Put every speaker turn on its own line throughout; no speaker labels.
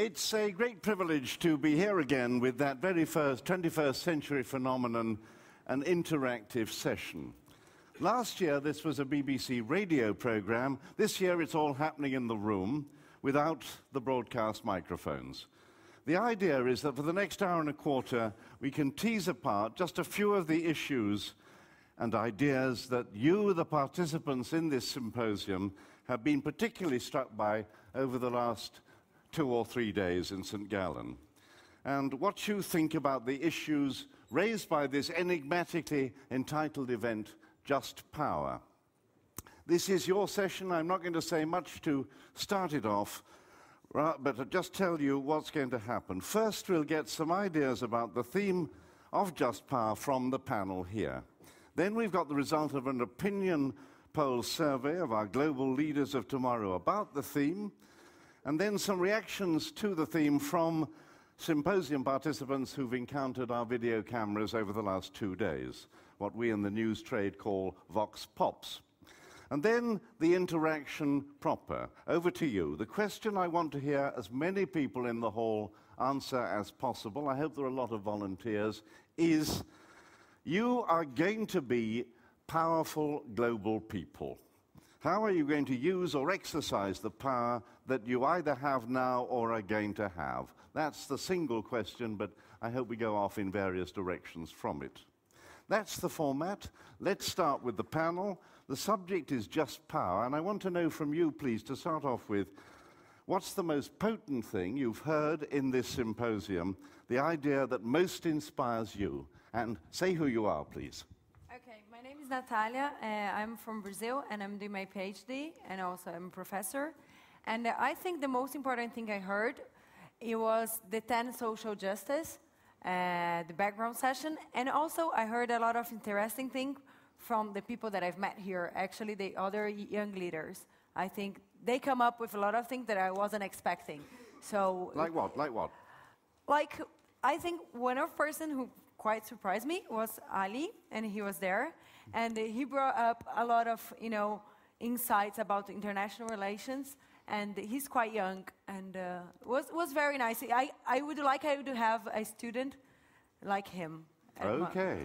It's a great privilege to be here again with that very first 21st century phenomenon, an interactive session. Last year, this was a BBC radio program. This year, it's all happening in the room without the broadcast microphones. The idea is that for the next hour and a quarter, we can tease apart just a few of the issues and ideas that you, the participants in this symposium, have been particularly struck by over the last 2 or 3 days in St. Gallen, and what you think about the issues raised by this enigmatically entitled event, Just Power. This is your session. I'm not going to say much to start it off, but I'll just tell you what's going to happen. First, we'll get some ideas about the theme of Just Power from the panel here. Then we've got the result of an opinion poll survey of our global leaders of tomorrow about the theme, and then some reactions to the theme from symposium participants who've encountered our video cameras over the last 2 days, what we in the news trade call Vox Pops. And then the interaction proper. Over to you. The question I want to hear as many people in the hall answer as possible, I hope there are a lot of volunteers, is you are going to be powerful global people. How are you going to use or exercise the power that you either have now or are going to have? That's the single question, but I hope we go off in various directions from it. That's the format. Let's start with the panel. The subject is just power, and I want to know from you, please, to start off with, what's the most potent thing you've heard in this symposium, the idea that most inspires you? And say who you are, please.
Okay, my name is Natalia. I'm from Brazil, and I'm doing my PhD, and also I'm a professor. And I think the most important thing I heard, it was the 10 social justice, the background session, and also I heard a lot of interesting things from the people that I've met here, actually the other young leaders. I think they come up with a lot of things that I wasn't expecting. So,
like what? Like what?
Like, I think one of person who quite surprised me was Ali, and he was there, and he brought up a lot of, insights about international relations, and he's quite young, and was very nice. I would have a student like him.
Okay.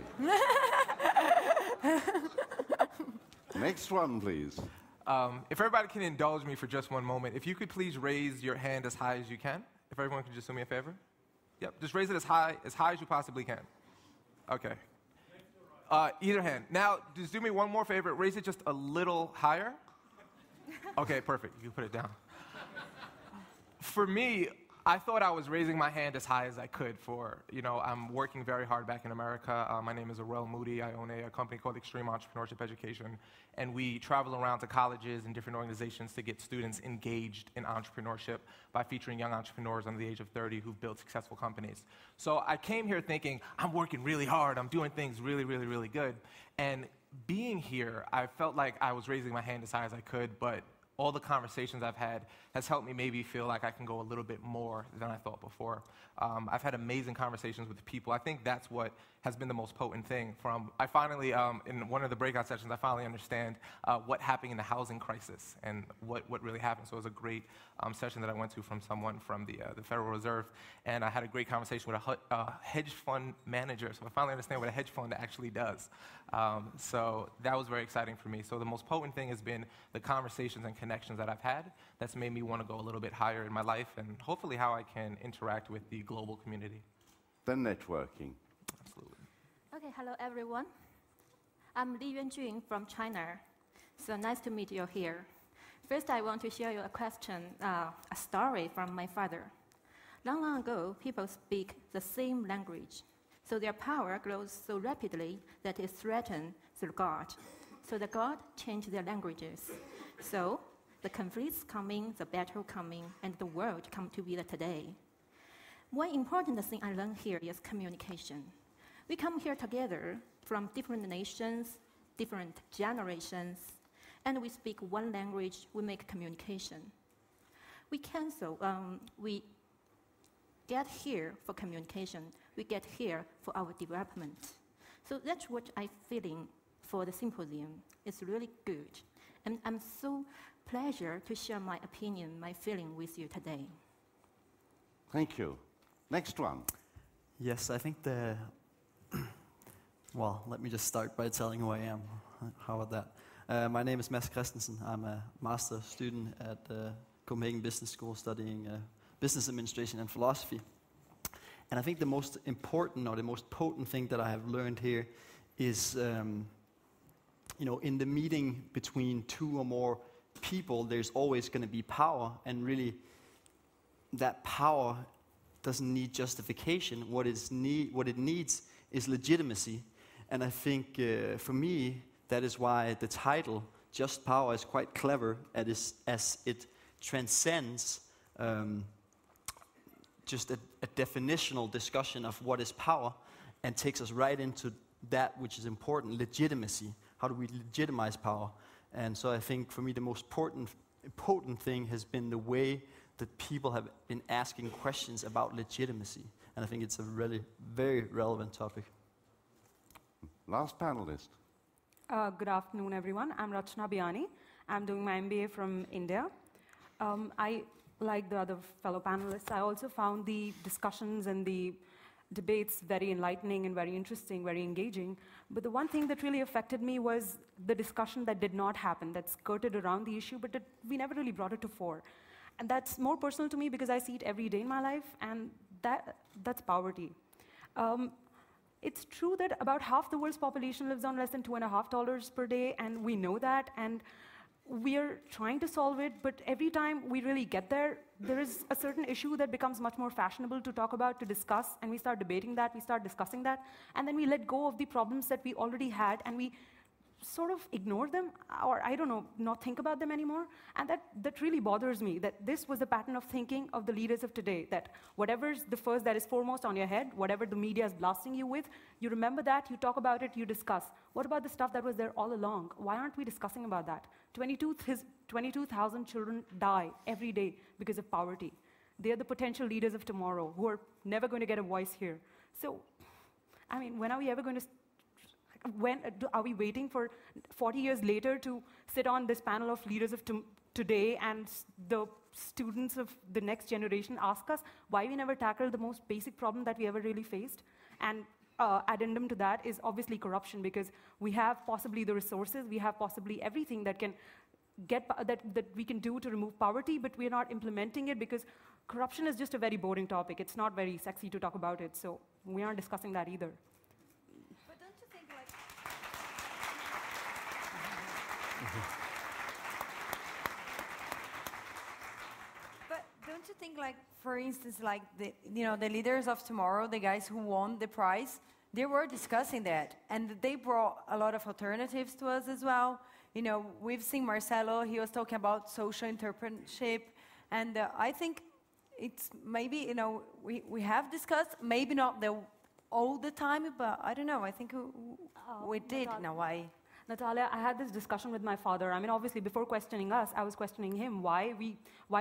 Next one, please.
If everybody can indulge me for just one moment, if you could please raise your hand as high as you can. If everyone could just do me a favor. Yep, just raise it as high as you possibly can. Okay. Either hand. Now, just do me one more favor. Raise it just a little higher. Okay, perfect. You can put it down. For me, I thought I was raising my hand as high as I could for, I'm working very hard back in America. My name is Harold Moody. I own a company called Extreme Entrepreneurship Education, and we travel around to colleges and different organizations to get students engaged in entrepreneurship by featuring young entrepreneurs under the age of 30 who've built successful companies. So I came here thinking, I'm working really hard. I'm doing things really, really, really good. And being here, I felt like I was raising my hand as high as I could, but all the conversations I've had has helped me maybe feel like I can go a little bit more than I thought before. I've had amazing conversations with people. I think that's what has been the most potent thing. I finally, in one of the breakout sessions, I finally understand what happened in the housing crisis and what really happened. So it was a great session that I went to from someone from the Federal Reserve, and I had a great conversation with a hedge fund manager. So I finally understand what a hedge fund actually does. So that was very exciting for me. So the most potent thing has been the conversations and connections that I've had that's made me want to go a little bit higher in my life, and hopefully how I can interact with the global community.
The networking.
Absolutely.
Okay, hello everyone. I'm Li Yuanjun from China. So nice to meet you here. First, I want to share you a question, a story from my father. Long, long ago, people speak the same language. So their power grows so rapidly that it threatens the God. So the God changed their languages. So the conflicts coming, the battle coming, and the world come to be the today. One important thing I learned here is communication. We come here together from different nations, different generations, and we speak one language, we make communication. We get here for communication, we get here for our development. So that's what I'm feeling for the symposium. It's really good. And I'm so pleasure to share my opinion, my feeling with you today.
Thank you. Next one.
Yes, I think well, let me just start by telling who I am. How about that? My name is Mads Christensen. I'm a master student at Copenhagen Business School studying business administration and philosophy. And I think the most important or the most potent thing that I have learned here is, in the meeting between two or more people, there's always going to be power, and really that power doesn't need justification. What it needs is legitimacy. And I think for me, that is why the title, Just Power, is quite clever as it transcends just a definitional discussion of what is power and takes us right into that which is important, legitimacy. How do we legitimize power? And so I think for me the most potent thing has been the way that people have been asking questions about legitimacy. And I think it's a really very relevant topic.
Last panelist.
Good afternoon, everyone. I'm Rachna Biani. I'm doing my MBA from India. I, like the other fellow panelists, I also found the discussions and the debates very enlightening and very interesting, very engaging. But the one thing that really affected me was the discussion that did not happen, that skirted around the issue, but we never really brought it to fore. And that's more personal to me because I see it every day in my life, and that's poverty. It's true that about half the world's population lives on less than $2.50 per day, and we know that, and we're trying to solve it, but every time we really get there, there is a certain issue that becomes much more fashionable to talk about, to discuss, and we start debating that, we start discussing that, and then we let go of the problems that we already had, and we sort of ignore them, or I don't know, not think about them anymore. And that really bothers me, that this was the pattern of thinking of the leaders of today, that whatever's the first that is foremost on your head, whatever the media is blasting you with, you remember that, you talk about it, you discuss. What about the stuff that was there all along? Why aren't we discussing about that? 22,000 children die every day because of poverty. They are the potential leaders of tomorrow who are never going to get a voice here. So, I mean, when are we ever going to are we waiting for 40 years later to sit on this panel of leaders of today and the students of the next generation ask us why we never tackled the most basic problem that we ever really faced? And addendum to that is obviously corruption, because we have possibly the resources, we have possibly everything that can that we can do to remove poverty, but we're not implementing it because corruption is just a very boring topic. It's not very sexy to talk about it, so we aren't discussing that either.
But don't you think, like, for instance, like the leaders of tomorrow, the guys who won the prize, they were discussing that, and they brought a lot of alternatives to us as well. We've seen Marcelo; he was talking about social entrepreneurship, and I think it's maybe we have discussed, maybe not all the time, but I don't know. I think we did in a way.
Natalia, I had this discussion with my father. I mean, obviously, before questioning us, I was questioning him. Why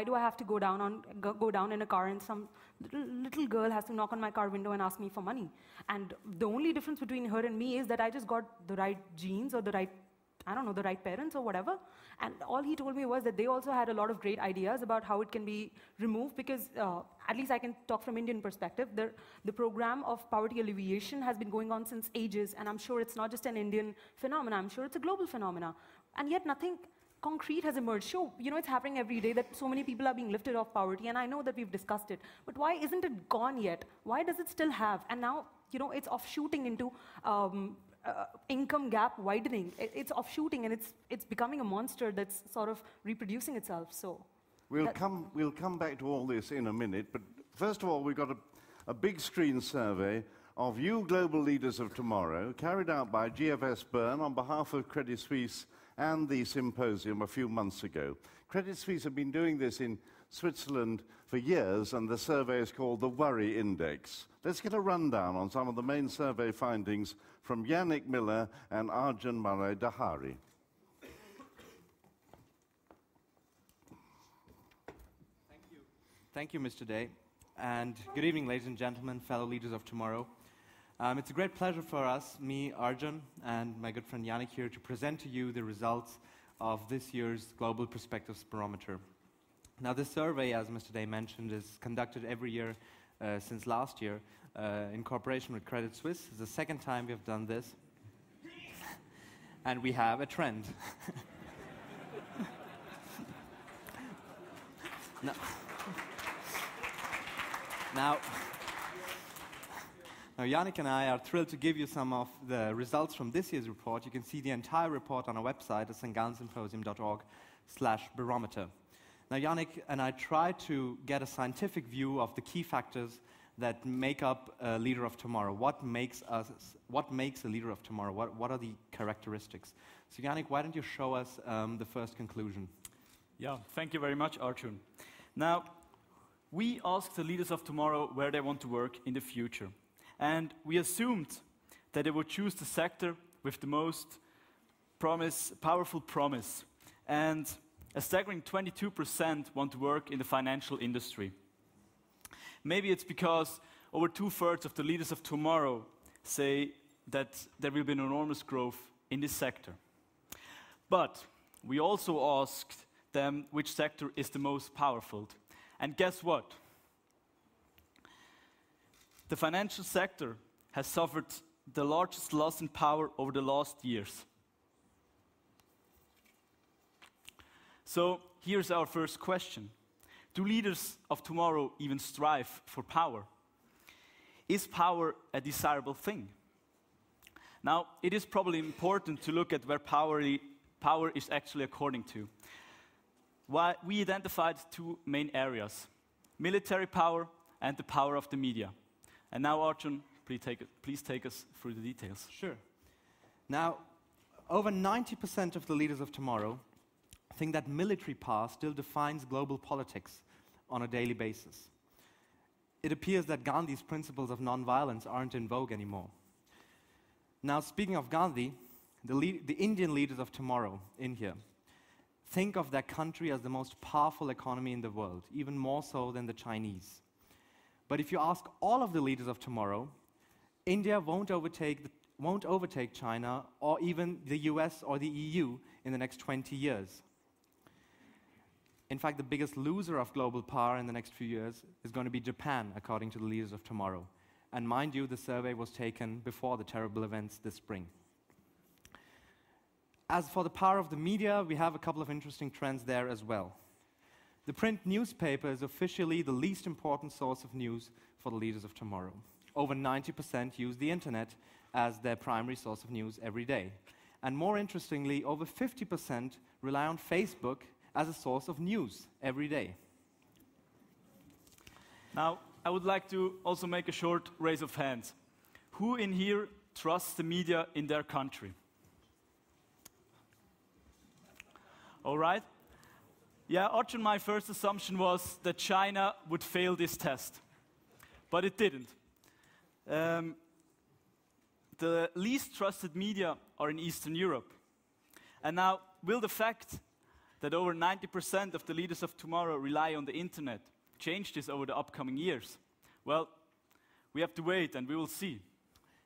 do I have to go down in a car and some little girl has to knock on my car window and ask me for money? And the only difference between her and me is that I just got the right genes or the right parents or whatever. And all he told me was that they also had a lot of great ideas about how it can be removed, because at least I can talk from Indian perspective. The program of poverty alleviation has been going on since ages, and I'm sure it's not just an Indian phenomenon. I'm sure it's a global phenomenon. And yet nothing concrete has emerged. Sure, it's happening every day that so many people are being lifted off poverty, and I know that we've discussed it. But why isn't it gone yet? Why does it still have? And now, it's offshooting into income gap widening. It's offshooting, and it's becoming a monster that's sort of reproducing itself. So
we'll come back to all this in a minute, but first of all, we've got a big screen survey of you global leaders of tomorrow, carried out by GFS Bern on behalf of Credit Suisse and the symposium a few months ago. Credit Suisse have been doing this in Switzerland for years, and the survey is called the Worry Index. Let's get a rundown on some of the main survey findings from Yannick Miller and Arjun Malay Dahari.
Thank you, Mr. Day. And good evening, ladies and gentlemen, fellow leaders of tomorrow. It's a great pleasure for us, me, Arjun, and my good friend Yannick here, to present to you the results of this year's Global Perspectives Barometer. Now, this survey, as Mr. Day mentioned, is conducted every year since last year in cooperation with Credit Suisse. It's the second time we have done this. And we have a trend. Now, Yannick and I are thrilled to give you some of the results from this year's report. You can see the entire report on our website at stgalensymposium.org/barometer. Now, Yannick and I tried to get a scientific view of the key factors that make up a leader of tomorrow. What makes a leader of tomorrow? What are the characteristics? So, Yannick, why don't you show us the first conclusion?
Yeah, thank you very much, Arjun. Now, we asked the leaders of tomorrow where they want to work in the future. And we assumed that they would choose the sector with the most powerful promise. And a staggering 22% want to work in the financial industry. Maybe it's because over 2/3 of the leaders of tomorrow say that there will be an enormous growth in this sector. But we also asked them which sector is the most powerful. And guess what? The financial sector has suffered the largest loss in power over the last years. So here's our first question. Do leaders of tomorrow even strive for power? Is power a desirable thing? Now, it is probably important to look at where power is actually according to. We identified two main areas: military power and the power of the media. And now, Arjun, please take us through the details.
Sure. Now, over 90% of the leaders of tomorrow think that military power still defines global politics on a daily basis. It appears that Gandhi's principles of nonviolence aren't in vogue anymore. Now, speaking of Gandhi, the Indian leaders of tomorrow in here think of their country as the most powerful economy in the world, even more so than the Chinese. But if you ask all of the leaders of tomorrow, India won't overtake China or even the US or the EU in the next 20 years. In fact, the biggest loser of global power in the next few years is going to be Japan, according to the leaders of tomorrow. And mind you, the survey was taken before the terrible events this spring. As for the power of the media, we have a couple of interesting trends there as well. The print newspaper is officially the least important source of news for the leaders of tomorrow. Over 90% use the internet as their primary source of news every day. And more interestingly, over 50% rely on Facebook as a source of news every day.
Now, I would like to also make a short raise of hands. Who in here trusts the media in their country? All right. Yeah, Arjun, my first assumption was that China would fail this test, but it didn't. The least trusted media are in Eastern Europe. And now, will the fact that over 90% of the leaders of tomorrow rely on the internet change this over the upcoming years? Well, we have to wait and we will see.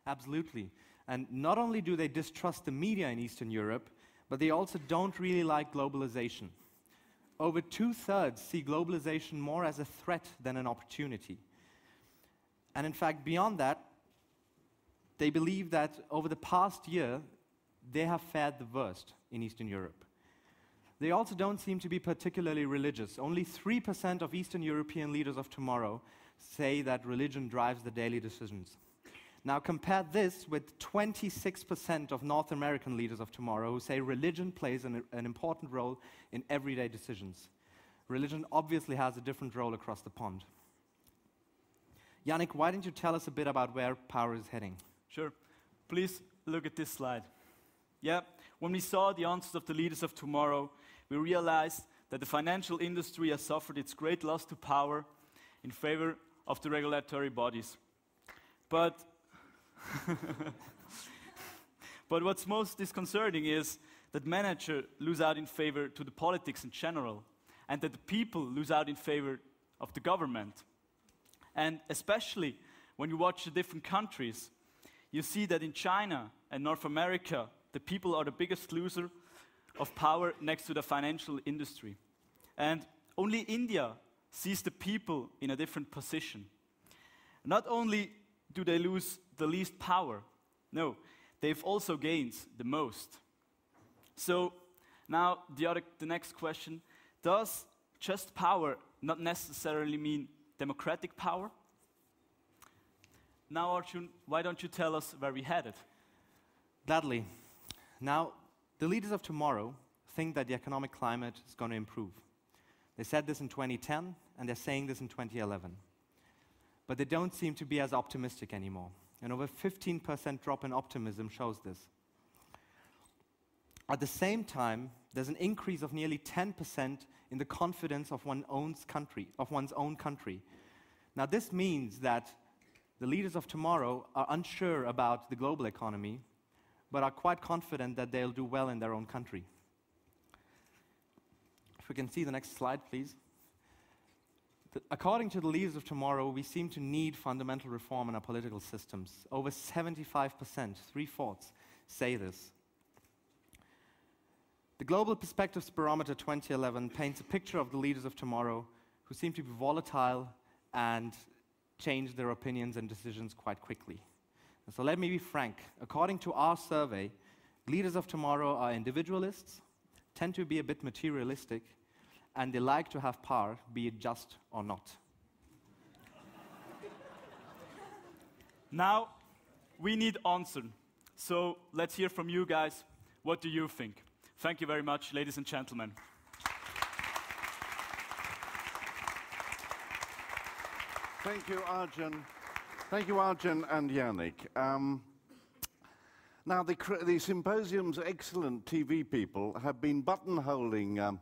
Absolutely. And not only do they distrust the media in Eastern Europe, but they also don't really like globalization. Over 2/3 see globalization more as a threat than an opportunity. And in fact, beyond that, they believe that over the past year, they have fared the worst in Eastern Europe. They also don't seem to be particularly religious. Only 3% of Eastern European leaders of tomorrow say that religion drives the daily decisions. Now compare this with 26% of North American leaders of tomorrow who say religion plays an important role in everyday decisions. Religion obviously has a different role across the pond. Yannick, why don't you tell us a bit about where power is heading?
Sure. Please look at this slide. Yeah, when we saw the answers of the leaders of tomorrow, we realized that the financial industry has suffered its great loss to power in favor of the regulatory bodies. But what's most disconcerting is that managers lose out in favor to the politics in general, and that the people lose out in favor of the government. And especially when you watch the different countries, you see that in China and North America, the people are the biggest loser of power next to the financial industry. And only India sees the people in a different position. Not only do they lose the least power, no, they've also gained the most. So now the next question, does just power not necessarily mean democratic power? Now, Arjun, why don't you tell us where we headed?
Gladly. Now, the leaders of tomorrow think that the economic climate is going to improve. They said this in 2010, and they're saying this in 2011. But they don't seem to be as optimistic anymore. And over 15% drop in optimism shows this. At the same time, there's an increase of nearly 10% in the confidence of one's own country. Now, this means that the leaders of tomorrow are unsure about the global economy, but are quite confident that they'll do well in their own country. If we can see the next slide, please. According to the leaders of tomorrow, we seem to need fundamental reform in our political systems. Over 75%, 3/4, say this. The Global Perspectives Barometer 2011 paints a picture of the leaders of tomorrow who seem to be volatile and change their opinions and decisions quite quickly. And so let me be frank. According to our survey, leaders of tomorrow are individualists, tend to be a bit materialistic, and they like to have power, be it just or not.
Now, we need answer. So let's hear from you guys. What do you think? Thank you very much, ladies and gentlemen.
Thank you, Arjun. Thank you, Arjun and Yannick. Now, the symposium's excellent TV people have been buttonholing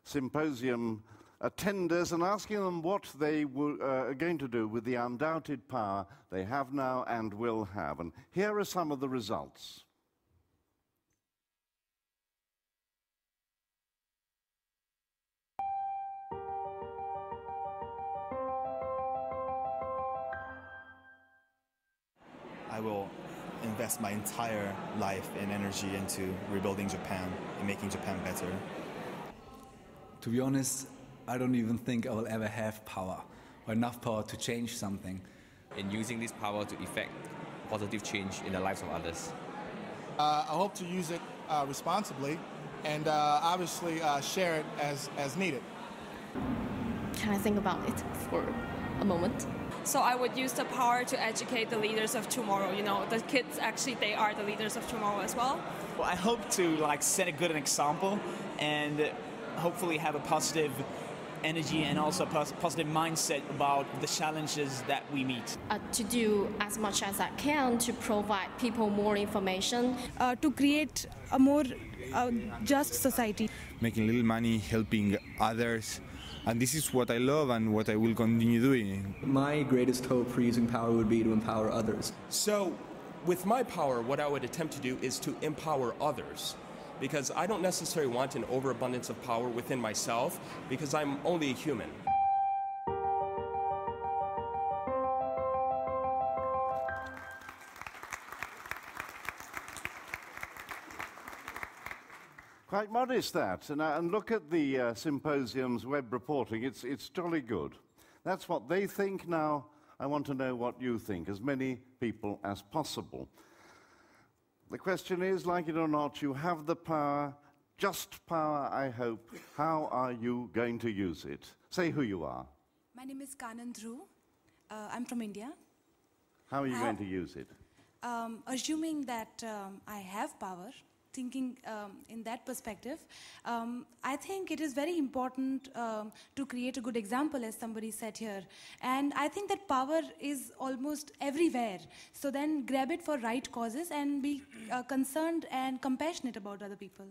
symposium attenders and asking them what they are going to do with the undoubted power they have now and will have. And here are some of the results.
I will invest my entire life and energy into rebuilding Japan and making Japan better.
To be honest, I don't even think I will ever have power or enough power to change something.
And using this power to effect positive change in the lives of others.
I hope to use it responsibly and obviously share it as needed.
Can I think about it for a moment?
So I would use the power to educate the leaders of tomorrow. You know, the kids actually, they are the leaders of tomorrow as well.
Well, I hope to set a good example and hopefully have a positive energy and also a positive mindset about the challenges that we meet.
To do as much as I can to provide people more information.
To create a more just society.
Making little money, helping others. And this is what I love and what I will continue doing.
My greatest hope for using power would be to empower others.
So, with my power, what I would attempt to do is to empower others. Because I don't necessarily want an overabundance of power within myself, because I'm only a human.
Quite modest, that. And look at the symposium's web reporting. It's jolly good. That's what they think. Now, I want to know what you think, as many people as possible. The question is, like it or not, you have the power, just power, I hope. How are you going to use it? Say who you are.
My name is Kanan Dhru. I'm from India.
How are you going to use it?
Assuming that I have power, thinking in that perspective, I think it is very important to create a good example, as somebody said here. And I think that power is almost everywhere. So then grab it for right causes and be concerned and compassionate about other people.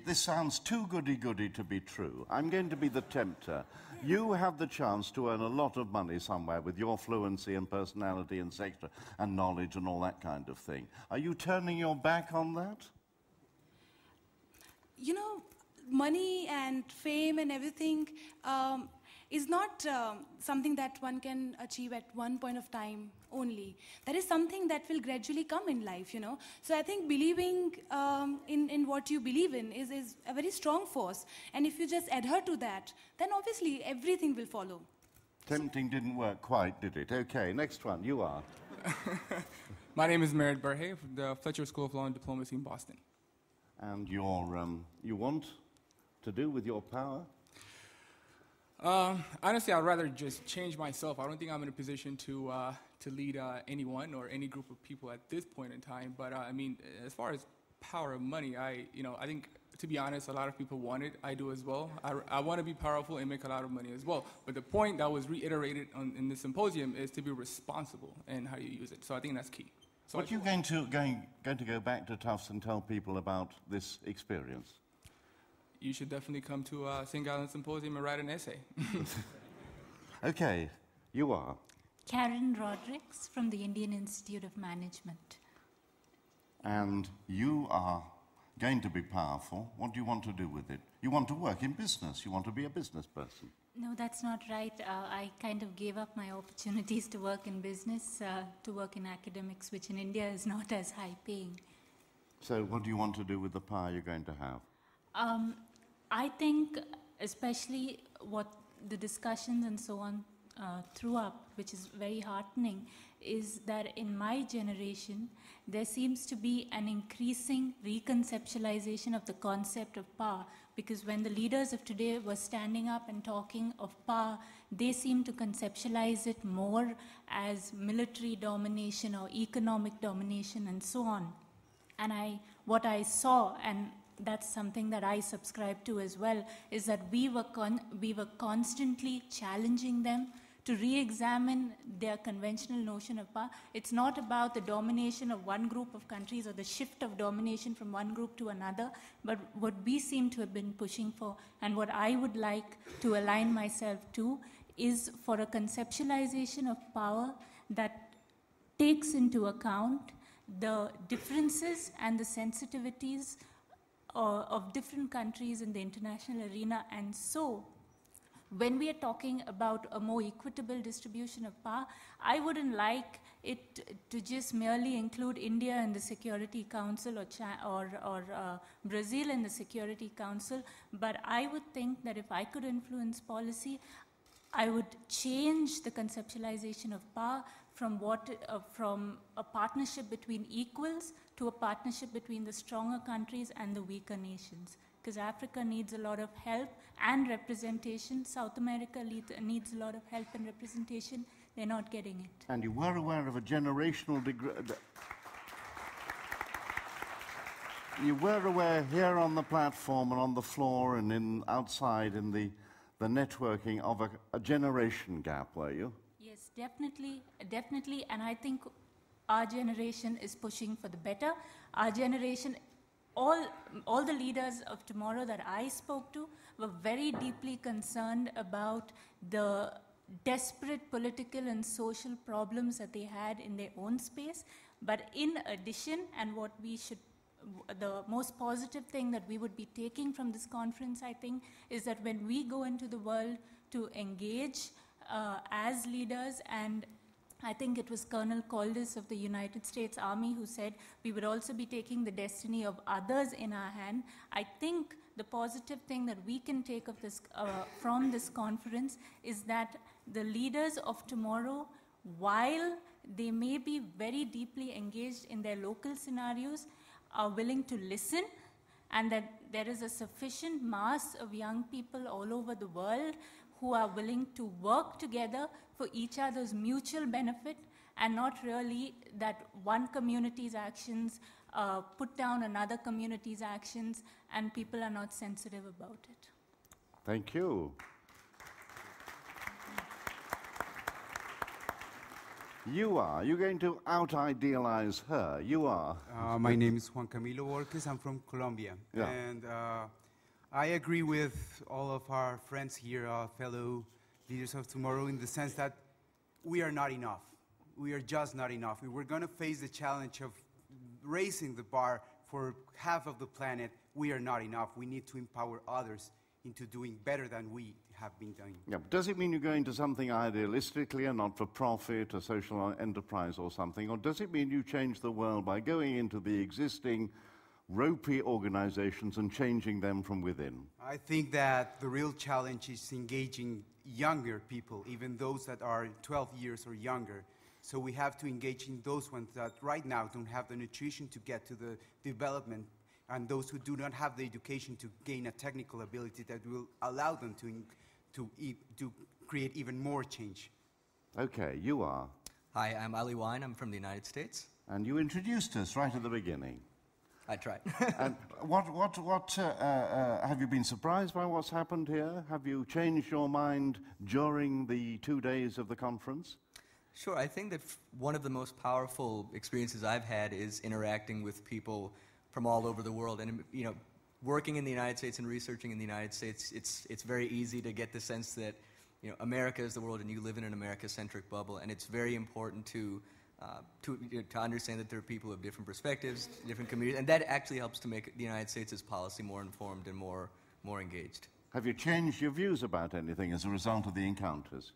This sounds too goody-goody to be true. I'm going to be the tempter. You have the chance to earn a lot of money somewhere with your fluency and personality and sector and knowledge and all that kind of thing. Are you turning your back on that?
You know, money and fame and everything is not something that one can achieve at one point of time. only. That is something that will gradually come in life, you know. So I think believing in what you believe in is a very strong force. And if you just adhere to that, then obviously everything will follow.
Tempting didn't work quite, did it? Okay, next one, you are.
My name is Merit Berhe from the Fletcher School of Law and Diplomacy in Boston.
And you want to do with your power?
Honestly, I'd rather just change myself. I don't think I'm in a position to lead anyone or any group of people at this point in time. But I mean, as far as power of money, I think, to be honest, a lot of people want it. I do as well. I want to be powerful and make a lot of money as well. But the point that was reiterated in the symposium is to be responsible in how you use it. So I think that's key. So
what are you going to go back to Tufts and tell people about this experience?
You should definitely come to St. Gallen Symposium and write an essay.
Okay, you are.
Karen Rodrigues from the Indian Institute of Management.
And you are going to be powerful. What do you want to do with it? You want to work in business. You want to be a business person.
No, that's not right. I kind of gave up my opportunities to work in business, to work in academics, which in India is not as high paying.
So what do you want to do with the power you're going to have?
I think especially what the discussions and so on threw up, which is very heartening, is that in my generation, there seems to be an increasing reconceptualization of the concept of power, because when the leaders of today were standing up and talking of power, they seem to conceptualize it more as military domination or economic domination and so on. And what I saw, and that's something that I subscribe to as well, is that we were constantly challenging them to re-examine their conventional notion of power. It's not about the domination of one group of countries or the shift of domination from one group to another, but what we seem to have been pushing for, and what I would like to align myself to, is for a conceptualization of power that takes into account the differences and the sensitivities of different countries in the international arena. And so, when we are talking about a more equitable distribution of power, I wouldn't like it to just merely include India in the Security Council or Brazil in the Security Council, but I would think that if I could influence policy, I would change the conceptualization of power from a partnership between equals to a partnership between the stronger countries and the weaker nations. Because Africa needs a lot of help and representation. South America needs a lot of help and representation. They're not getting it.
And you were aware of a generational you were aware here on the platform and on the floor and outside in the networking of a generation gap, were you?
Yes, definitely. And I think our generation is pushing for the better. Our generation, all the leaders of tomorrow that I spoke to were very deeply concerned about the desperate political and social problems that they had in their own space. But in addition, and the most positive thing that we would be taking from this conference, I think, is that when we go into the world to engage as leaders, and I think it was Colonel Caldas of the United States Army who said we would also be taking the destiny of others in our hand. I think the positive thing that we can take of this, from this conference is that the leaders of tomorrow, while they may be very deeply engaged in their local scenarios, are willing to listen, and that there is a sufficient mass of young people all over the world who are willing to work together for each other's mutual benefit, and not really that one community's actions put down another community's actions, and people are not sensitive about it.
Thank you. You're going to out-idealize her. You are.
My name is Juan Camilo Borges. I'm from Colombia.
Yeah.
And I agree with all of our friends here, fellow leaders of tomorrow, in the sense that we are not enough. We are just not enough. We're going to face the challenge of raising the bar for half of the planet. We are not enough. We need to empower others into doing better than we have been doing.
Yeah, but does it mean you're going to something idealistically, a not-for-profit, a social enterprise or something, or does it mean you change the world by going into the existing ropey organizations and changing them from within?
I think that the real challenge is engaging younger people, even those that are 12 years or younger. So we have to engage in those ones that right now don't have the nutrition to get to the development, and those who do not have the education to gain a technical ability that will allow them to create even more change.
Okay, you are.
Hi, I'm Ali Wine. I'm from the United States.
And you introduced us right at the beginning.
I tried.
And have you been surprised by what's happened here? Have you changed your mind during the 2 days of the conference?
Sure. I think that one of the most powerful experiences I've had is interacting with people from all over the world. And, you know, working in the United States and researching in the United States, it's very easy to get the sense that, you know, America is the world and you live in an America-centric bubble. And it's very important to understand that there are people of different perspectives, different communities, and that actually helps to make the United States' policy more informed and more engaged.
Have you changed your views about anything as a result of the encounters?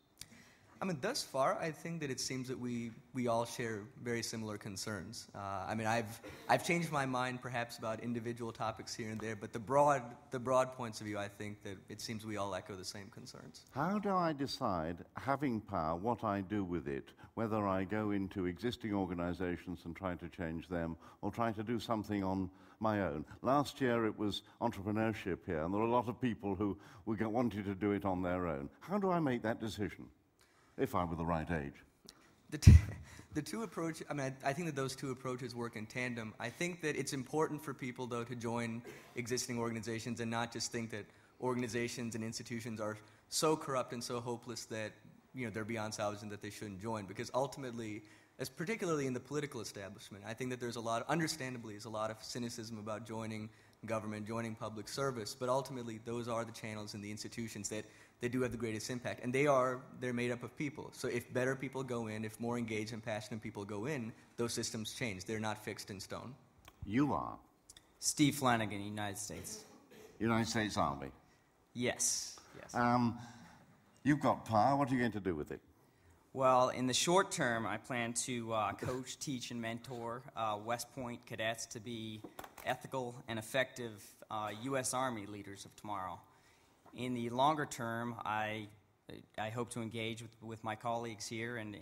I mean, thus far, I think that it seems that we all share very similar concerns. I mean, I've changed my mind perhaps about individual topics here and there, but the broad points of view, I think that it seems we all echo the same concerns.
How do I decide, having power, what I do with it, whether I go into existing organizations and try to change them, or try to do something on my own? Last year it was entrepreneurship here, and there were a lot of people who wanted to do it on their own. How do I make that decision, if I were the right age?
The two approaches, I mean, I think that those two approaches work in tandem. I think that it's important for people, though, to join existing organizations and not just think that organizations and institutions are so corrupt and so hopeless that, you know, they're beyond salvage and that they shouldn't join. Because ultimately, as particularly in the political establishment, I think that there's understandably, a lot of cynicism about joining government, joining public service, but ultimately those are the channels and the institutions that they do have the greatest impact, and they're made up of people. So if better people go in, if more engaged and passionate people go in, those systems change. They're not fixed in stone.
You are?
Steve Flanagan, United States.
United States Army?
Yes.
You've got power. What are you going to do with it?
Well, in the short term, I plan to coach, teach, and mentor West Point cadets to be ethical and effective U.S. Army leaders of tomorrow. In the longer term, I hope to engage with my colleagues here and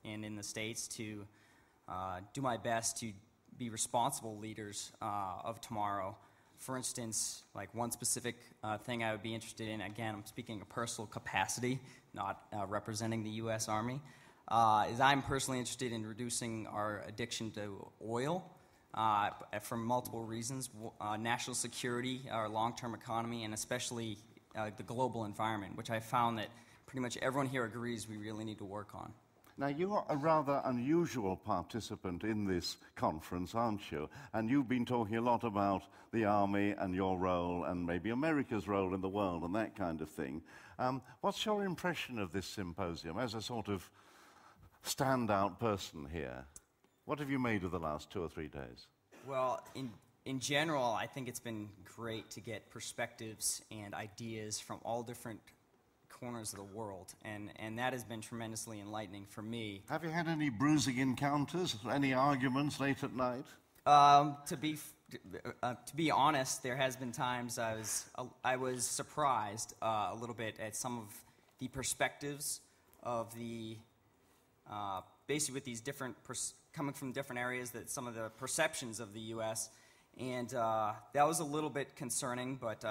in the States to do my best to be responsible leaders of tomorrow. For instance, like one specific thing I would be interested in, again, I'm speaking of personal capacity, not representing the U.S. Army, is I'm personally interested in reducing our addiction to oil for multiple reasons, national security, our long-term economy, and especially the global environment, which I found that pretty much everyone here agrees we really need to work on.
Now, you are a rather unusual participant in this conference, aren't you? And you've been talking a lot about the Army and your role and maybe America's role in the world and that kind of thing. What's your impression of this symposium as a sort of standout person here? What have you made of the last 2 or 3 days?
Well, in general, I think it's been great to get perspectives and ideas from all different corners of the world, and that has been tremendously enlightening for me.
Have you had any bruising encounters, any arguments late at night?
To be honest, there has been times I was surprised a little bit at some of the perspectives of the basically with these different coming from different areas, that some of the perceptions of the U.S. And that was a little bit concerning, but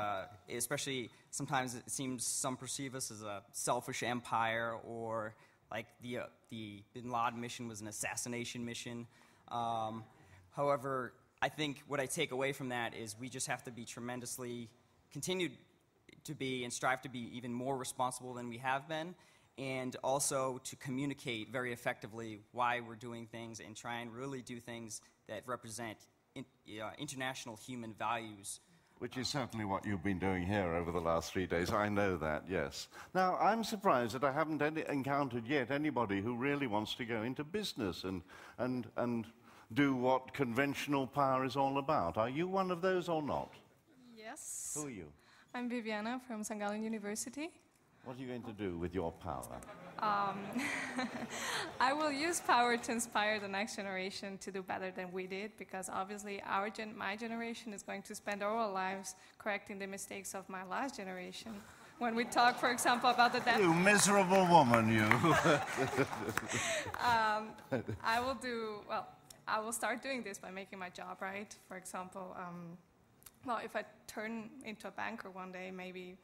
especially sometimes it seems some perceive us as a selfish empire, or like the Bin Laden mission was an assassination mission. However, I think what I take away from that is we just have to be continue to be and strive to be even more responsible than we have been, and also to communicate very effectively why we're doing things and try and really do things that represent international human values.
Which is certainly what you've been doing here over the last 3 days. I know that, yes. Now, I'm surprised that I haven't encountered yet anybody who really wants to go into business and do what conventional power is all about. Are you one of those or not?
Yes.
Who are you?
I'm Viviana from St. Gallen University.
What are you going to do with your power?
I will use power to inspire the next generation to do better than we did, because obviously my generation is going to spend our lives correcting the mistakes of my last generation. When we talk, for example, about the death...
You miserable woman, you.
I will start doing this by making my job right. For example, if I turn into a banker one day, maybe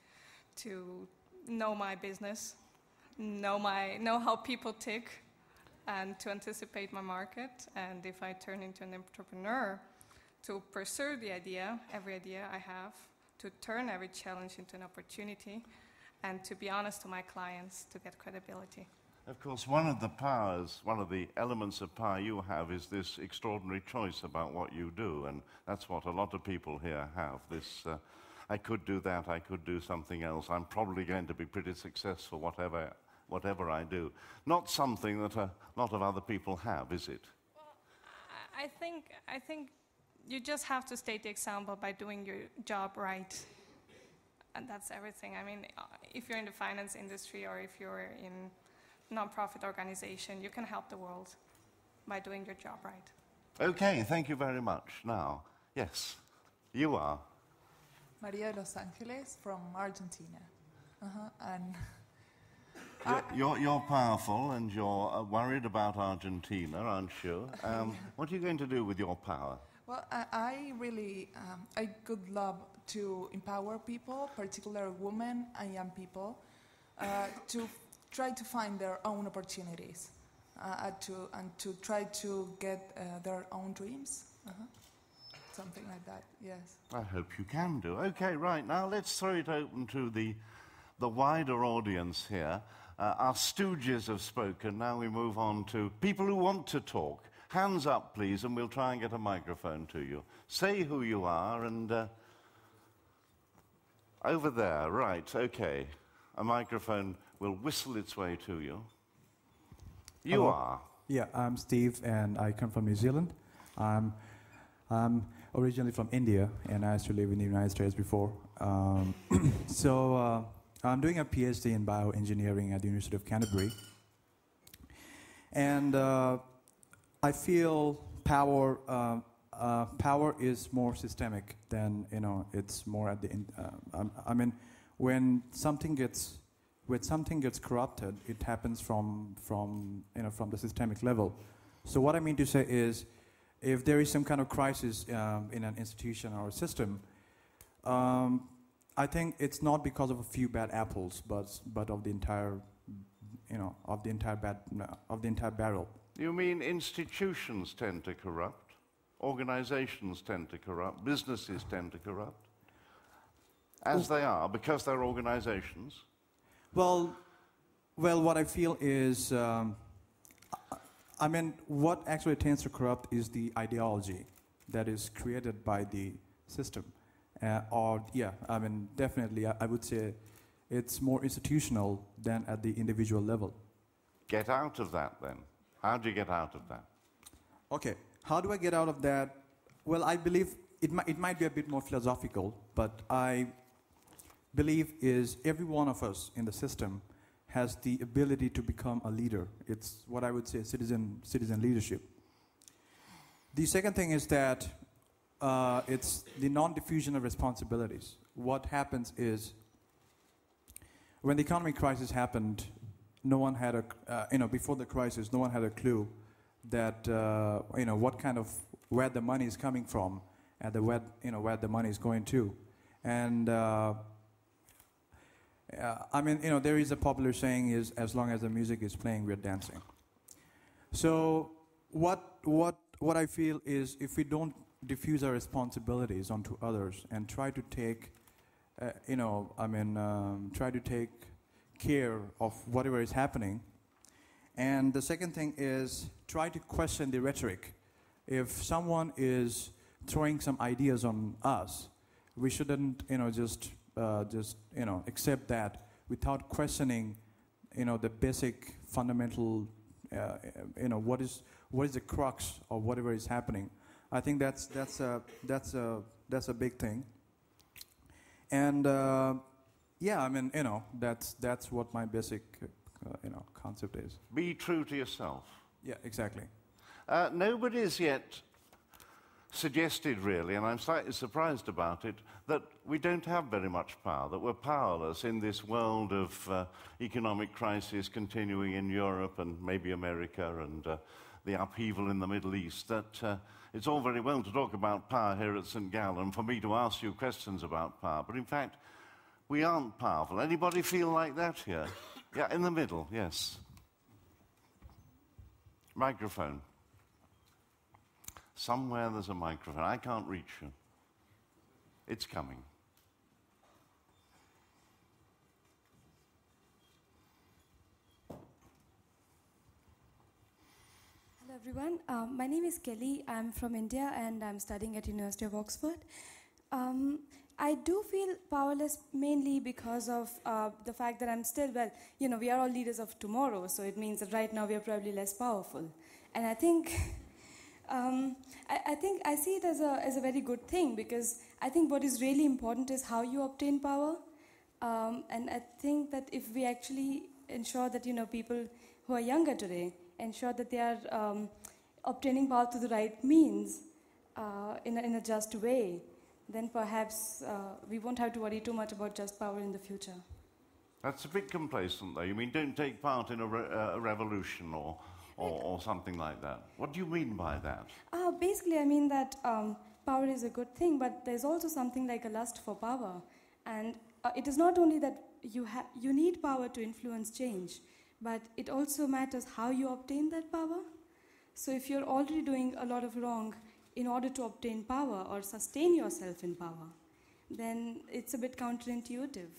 to know my business, know how people tick, and to anticipate my market. And if I turn into an entrepreneur, to pursue every idea I have, to turn every challenge into an opportunity, and to be honest to my clients to get credibility.
Of course, one of the elements of power you have is this extraordinary choice about what you do, and that's what a lot of people here have. This, I could do that, I could do something else, I'm probably going to be pretty successful whatever I do. Not something that a lot of other people have, is it?
Well, I think you just have to state the example by doing your job right. And that's everything. I mean, if you're in the finance industry or if you're in non-profit organization, you can help the world by doing your job right.
Okay, thank you very much. Now, yes, you are.
Maria Los Angeles from Argentina. And
you're powerful and you're worried about Argentina, aren't you? What are you going to do with your power?
Well, I really, I would love to empower people, particularly women and young people, to try to find their own opportunities, and to try to get their own dreams. Something like that, yes.
I hope you can do. Okay, right, now let's throw it open to the wider audience here. Our stooges have spoken, now we move on to people who want to talk. Hands up, please, and we'll try and get a microphone to you. Say who you are, and over there, right, okay. A microphone will whistle its way to you. You are?
Yeah, I'm Steve, and I come from New Zealand. I'm originally from India, and I used to live in the United States before. So I'm doing a PhD in bioengineering at the University of Canterbury. And I feel power is more systemic than, it's more at the I mean, when something gets corrupted, it happens from the systemic level. So what I mean to say is, if there is some kind of crisis in an institution or a system, I think it's not because of a few bad apples, but of the entire, of the entire barrel.
You mean institutions tend to corrupt, organizations tend to corrupt, businesses tend to corrupt, as they are, because they're organizations?
Well, what I feel is, what actually tends to corrupt is the ideology that is created by the system. Definitely, I would say it's more institutional than at the individual level.
Get out of that, then. How do you get out of that?
Okay, how do I get out of that? Well, I believe it might be a bit more philosophical, but I believe is every one of us in the system has the ability to become a leader. It's what I would say citizen leadership. The second thing is that it's the non-diffusion of responsibilities. What happens is, when the economic crisis happened, no one had before the crisis, no one had a clue that, where the money is coming from and where the money is going to. And, there is a popular saying is, as long as the music is playing, we're dancing. So what I feel is, if we don't diffuse our responsibilities onto others and try to take, try to take care of whatever is happening. And the second thing is, try to question the rhetoric. If someone is throwing some ideas on us, we shouldn't, just accept that without questioning, the basic fundamental, what is the crux of whatever is happening. I think that's a big thing. And yeah, I mean, that's what my basic, concept is.
Be true to yourself.
Yeah, exactly.
Nobody's yet suggested, really, and I'm slightly surprised about it, that we don't have very much power, that we're powerless in this world of economic crisis continuing in Europe and maybe America and the upheaval in the Middle East, that it's all very well to talk about power here at St. Gallen and for me to ask you questions about power, but in fact, we aren't powerful. Anybody feel like that here? Yeah, in the middle, yes. Microphone. Somewhere there's a microphone. I can't reach you. It's coming.
Hello everyone. My name is Kelly. I'm from India and I'm studying at University of Oxford. I do feel powerless mainly because of the fact that I'm still, we are all leaders of tomorrow, so it means that right now we are probably less powerful. And I think I see it as a very good thing, because I think what is really important is how you obtain power. And I think that if we actually ensure that, people who are younger today ensure that they are obtaining power through the right means in a just way, then perhaps we won't have to worry too much about just power in the future.
That's a bit complacent, though. You mean don't take part in a revolution or something like that? What do you mean by that?
Basically, I mean that power is a good thing, but there's also something like a lust for power. And it is not only that you need power to influence change, but it also matters how you obtain that power. So if you're already doing a lot of wrong in order to obtain power or sustain yourself in power, then it's a bit counterintuitive.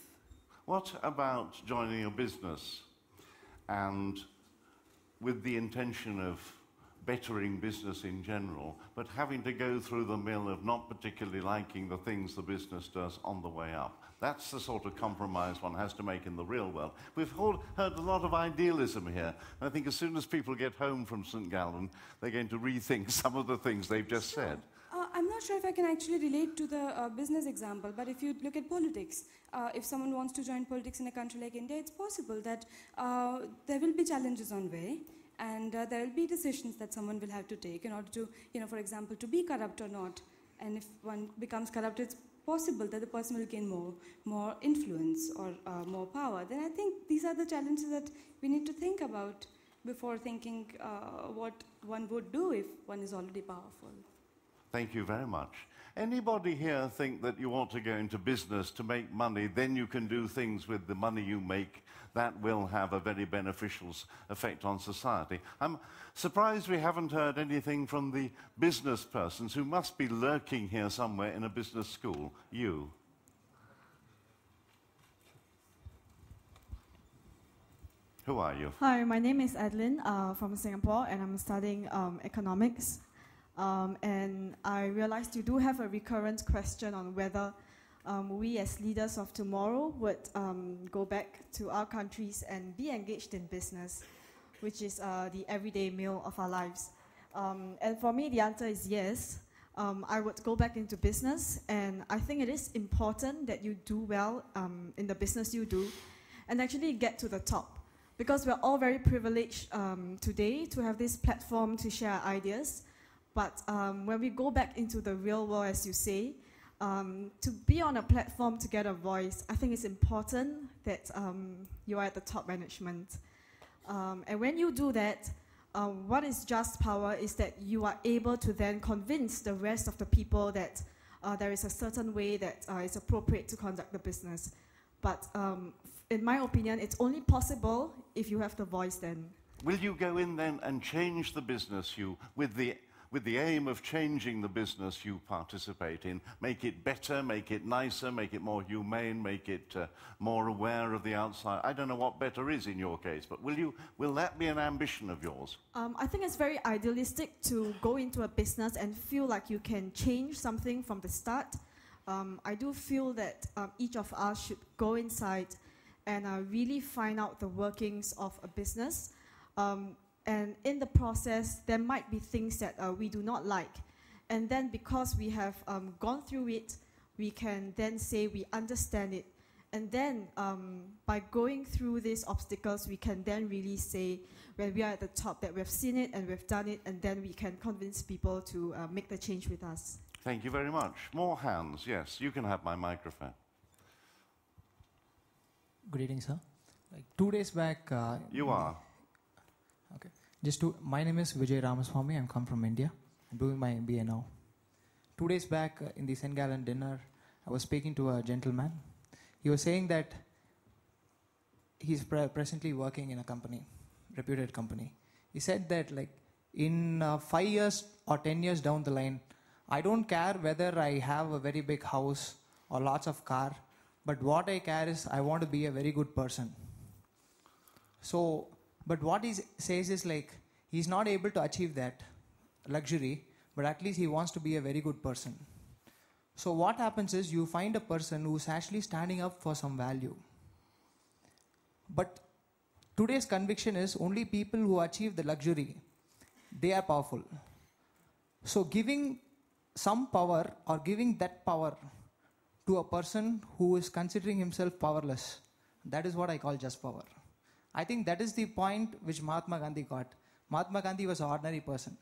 What about joining a business and with the intention of bettering business in general, but having to go through the mill of not particularly liking the things the business does on the way up? That's the sort of compromise one has to make in the real world. We've heard a lot of idealism here, and I think as soon as people get home from St. Gallen, they're going to rethink some of the things they've just said.
I'm not sure if I can actually relate to the business example, but if you look at politics, if someone wants to join politics in a country like India, it's possible that there will be challenges on way, and there will be decisions that someone will have to take in order to, for example, to be corrupt or not. And if one becomes corrupt, it's possible that the person will gain more influence or more power. Then I think these are the challenges that we need to think about before thinking what one would do if one is already powerful.
Thank you very much. Anybody here think that you want to go into business to make money, then you can do things with the money you make that will have a very beneficial effect on society? I'm surprised we haven't heard anything from the business persons who must be lurking here somewhere in a business school. You. Who are you?
Hi, my name is Adeline from Singapore, and I'm studying economics. And I realized you do have a recurrent question on whether we as leaders of tomorrow would go back to our countries and be engaged in business, which is the everyday meal of our lives. And for me, the answer is yes. I would go back into business, and I think it is important that you do well in the business you do and actually get to the top. Because we're all very privileged today to have this platform to share ideas. But when we go back into the real world, as you say, to be on a platform to get a voice, I think it's important that you are at the top management. And when you do that, what is just power is that you are able to then convince the rest of the people that there is a certain way that is appropriate to conduct the business. But in my opinion, it's only possible if you have the voice then.
Will you go in then and change the business with the aim of changing the business you participate in, make it better, make it nicer, make it more humane, make it more aware of the outside? I don't know what better is in your case, but will that be an ambition of yours?
I think it's very idealistic to go into a business and feel like you can change something from the start. I do feel that each of us should go inside and really find out the workings of a business. And in the process, there might be things that we do not like. And then because we have gone through it, we can then say we understand it. And then by going through these obstacles, we can then really say when we are at the top that we've seen it and we've done it, and then we can convince people to make the change with us.
Thank you very much. More hands, yes. You can have my microphone.
Good evening, sir. Like 2 days back...
you are.
Okay. My name is Vijay Ramaswamy. I'm come from India. I'm doing my MBA now. 2 days back in the St. Gallen dinner, I was speaking to a gentleman. He was saying that he's presently working in a company, reputed company. He said that like in 5 years or 10 years down the line, I don't care whether I have a very big house or lots of car, but what I care is I want to be a very good person. So, but what he says is like he's not able to achieve that luxury, but at least he wants to be a very good person. So what happens is you find a person who's actually standing up for some value. But today's conviction is only people who achieve the luxury, they are powerful. So giving some power or giving that power to a person who is considering himself powerless, that is what I call just power. I think that is the point which Mahatma Gandhi got. Mahatma Gandhi was an ordinary person.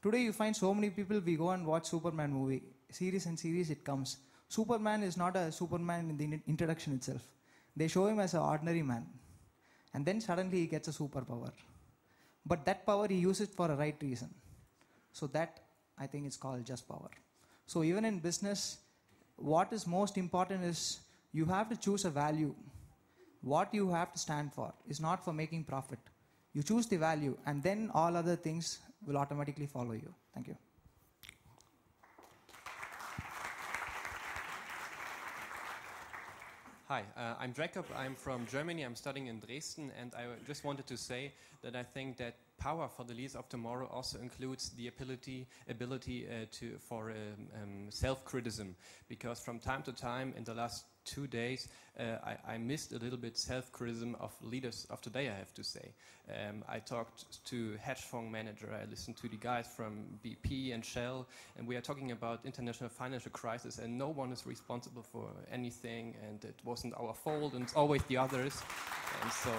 Today you find so many people, we go and watch Superman movie. Series and series it comes. Superman is not a Superman in the introduction itself. They show him as an ordinary man. And then suddenly he gets a superpower. But that power he uses for a right reason. So that, I think, is called just power. So even in business, what is most important is you have to choose a value. What you have to stand for is not for making profit. You choose the value, and then all other things will automatically follow you. Thank you.
Hi, I'm Jacob. I'm from Germany. I'm studying in Dresden, and I just wanted to say that I think that power for the leaders of tomorrow also includes the ability for self-criticism, because from time to time in the last 2 days I missed a little bit self-criticism of leaders of today, I have to say. I talked to hedge fund manager, I listened to the guys from BP and Shell, and we are talking about international financial crisis, and no one is responsible for anything, and it wasn't our fault, and it's always the others. And so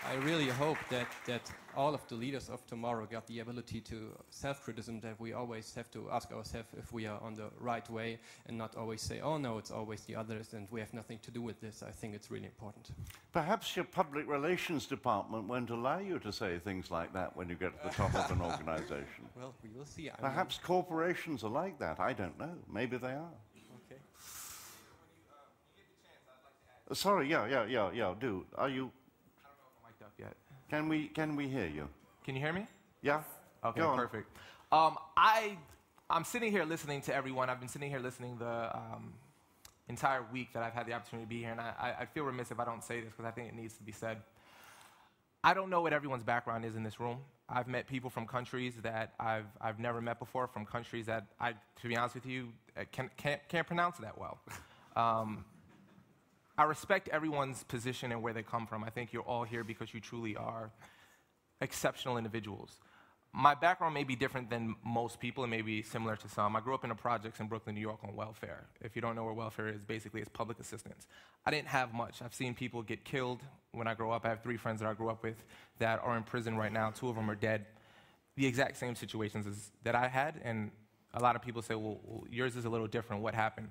I really hope that all of the leaders of tomorrow got the ability to self-criticism, that we always have to ask ourselves if we are on the right way and not always say, oh no, it's always the others and we have nothing to do with this. I think it's really important.
Perhaps your public relations department won't allow you to say things like that when you get to the top of an organization.
Well, we will see.
Perhaps corporations are like that. I don't know. Maybe they are.
Okay.
Sorry, yeah, do. Are you...
Yet.
Can we hear you?
Can you hear me?
Yeah.
Okay, perfect. I'm sitting here listening to everyone. I've been sitting here listening the entire week that I've had the opportunity to be here, and I feel remiss if I don't say this because I think it needs to be said. I don't know what everyone's background is in this room. I've met people from countries that I've never met before, from countries that to be honest with you, can't pronounce that well. I respect everyone's position and where they come from. I think you're all here because you truly are exceptional individuals. My background may be different than most people and may be similar to some. I grew up in the projects in Brooklyn, New York on welfare. If you don't know where welfare is, basically it's public assistance. I didn't have much. I've seen people get killed when I grow up. I have 3 friends that I grew up with that are in prison right now. 2 of them are dead. The exact same situations as that I had, and a lot of people say, well, yours is a little different. What happened?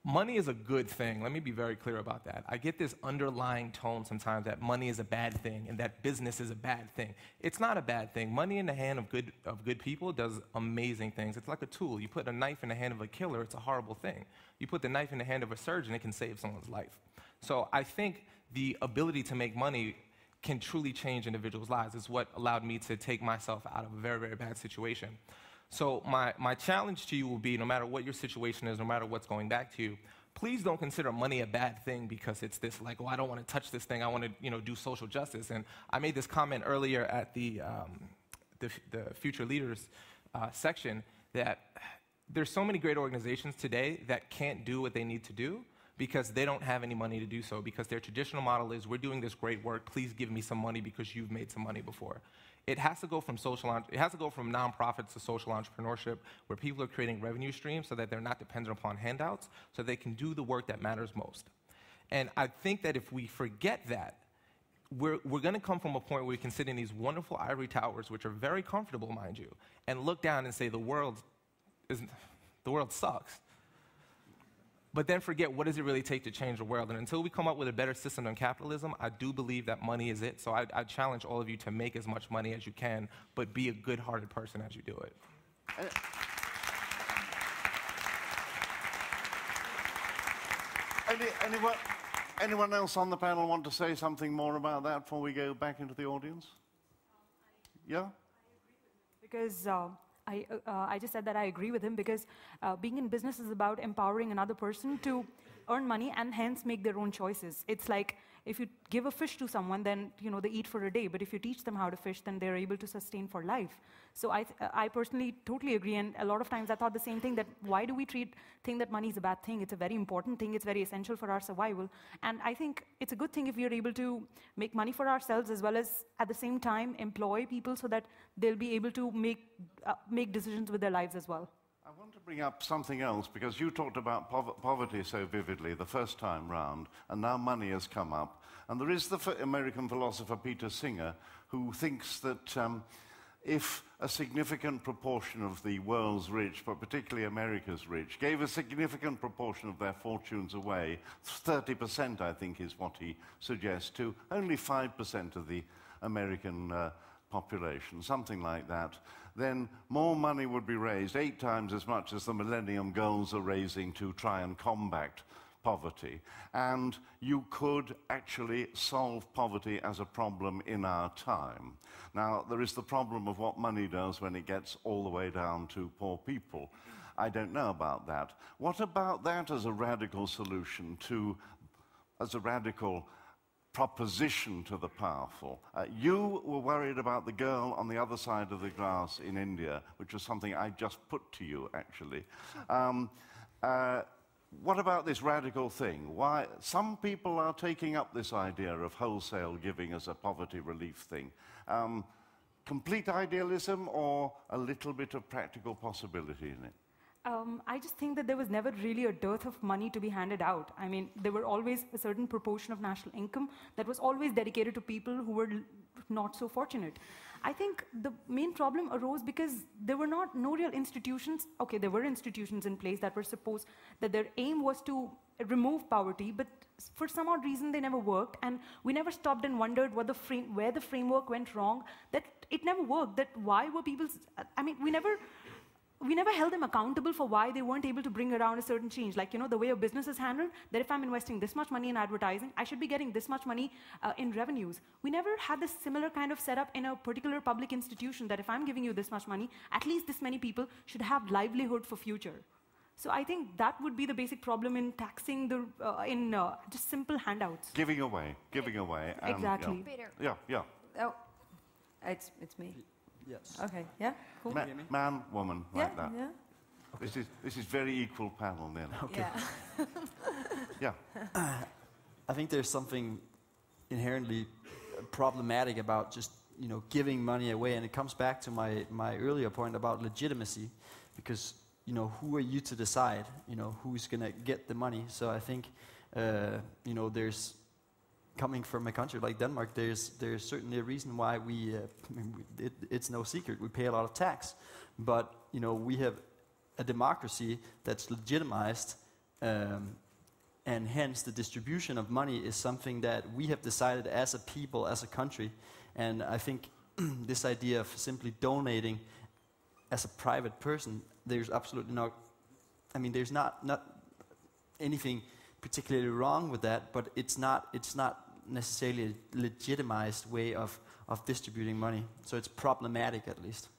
Money is a good thing. Let me be very clear about that. I get this underlying tone sometimes that money is a bad thing and that business is a bad thing. It's not a bad thing. Money in the hand of good people does amazing things. It's like a tool. You put a knife in the hand of a killer, it's a horrible thing. You put the knife in the hand of a surgeon, it can save someone's life. So I think the ability to make money can truly change individuals' lives. It's what allowed me to take myself out of a very, very bad situation. So my challenge to you will be, no matter what your situation is, no matter what's going back to you, please don't consider money a bad thing because it's this like, oh, I don't want to touch this thing. I want to, do social justice. And I made this comment earlier at the Future Leaders section that there's so many great organizations today that can't do what they need to do because they don't have any money to do so, because their traditional model is, we're doing this great work, please give me some money because you've made some money before. It has to go from nonprofits to social entrepreneurship, where people are creating revenue streams so that they're not dependent upon handouts, so they can do the work that matters most. And I think that if we forget that, we're going to come from a point where we can sit in these wonderful ivory towers, which are very comfortable, mind you, and look down and say the world sucks. But then forget, what does it really take to change the world? And until we come up with a better system than capitalism, I do believe that money is it. So I challenge all of you to make as much money as you can, but be a good-hearted person as you do it.
Anyone else on the panel want to say something more about that before we go back into the audience? Yeah?
Because I just said that I agree with him, because being in business is about empowering another person to earn money and hence make their own choices. It's like if you give a fish to someone, then they eat for a day. But if you teach them how to fish, then they're able to sustain for life. So I personally totally agree. And a lot of times I thought the same thing, that why do we think that money is a bad thing? It's a very important thing. It's very essential for our survival. And I think it's a good thing if we are able to make money for ourselves, as well as at the same time employ people so that they'll be able to make decisions with their lives as well.
I want to bring up something else, because you talked about poverty so vividly the first time round, and now money has come up. And there is the American philosopher Peter Singer, who thinks that if a significant proportion of the world's rich, but particularly America's rich, gave a significant proportion of their fortunes away, 30% I think is what he suggests, to only 5% of the American population, something like that, then more money would be raised, 8 times as much as the Millennium Goals are raising to try and combat poverty. And you could actually solve poverty as a problem in our time. Now, there is the problem of what money does when it gets all the way down to poor people. I don't know about that. What about that as a radical solution as a radical proposition to the powerful? You were worried about the girl on the other side of the glass in India, which was something I just put to you, actually. What about this radical thing? Why some people are taking up this idea of wholesale giving as a poverty relief thing. Complete idealism or a little bit of practical possibility in it?
I just think that there was never really a dearth of money to be handed out. I mean, there were always a certain proportion of national income that was always dedicated to people who were not so fortunate. I think the main problem arose because there were no real institutions. Okay, there were institutions in place that were supposed, that their aim was to remove poverty, but for some odd reason they never worked, and we never stopped and wondered where the framework went wrong, that it never worked, that why were people, I mean, we never held them accountable for why they weren't able to bring around a certain change. Like, the way a business is handled, that if I'm investing this much money in advertising, I should be getting this much money in revenues. We never had this similar kind of setup in a particular public institution, that if I'm giving you this much money, at least this many people should have livelihood for future. So I think that would be the basic problem in taxing just simple handouts.
Giving away. And,
exactly.
Yeah.
Oh, it's me.
Yes.
Okay. Yeah. Cool.
Man, woman, like that.
Yeah.
This is very equal panel then.
Okay.
Yeah.
I think there's something inherently problematic about just giving money away, and it comes back to my earlier point about legitimacy, because who are you to decide who's going to get the money? So I think there's, coming from a country like Denmark, there's certainly a reason why it's no secret, we pay a lot of tax. But, we have a democracy that's legitimized, and hence the distribution of money is something that we have decided as a people, as a country. And I think this idea of simply donating as a private person, there's absolutely there's not anything particularly wrong with that, but it's not necessarily a legitimized way of distributing money. So it's problematic, at least.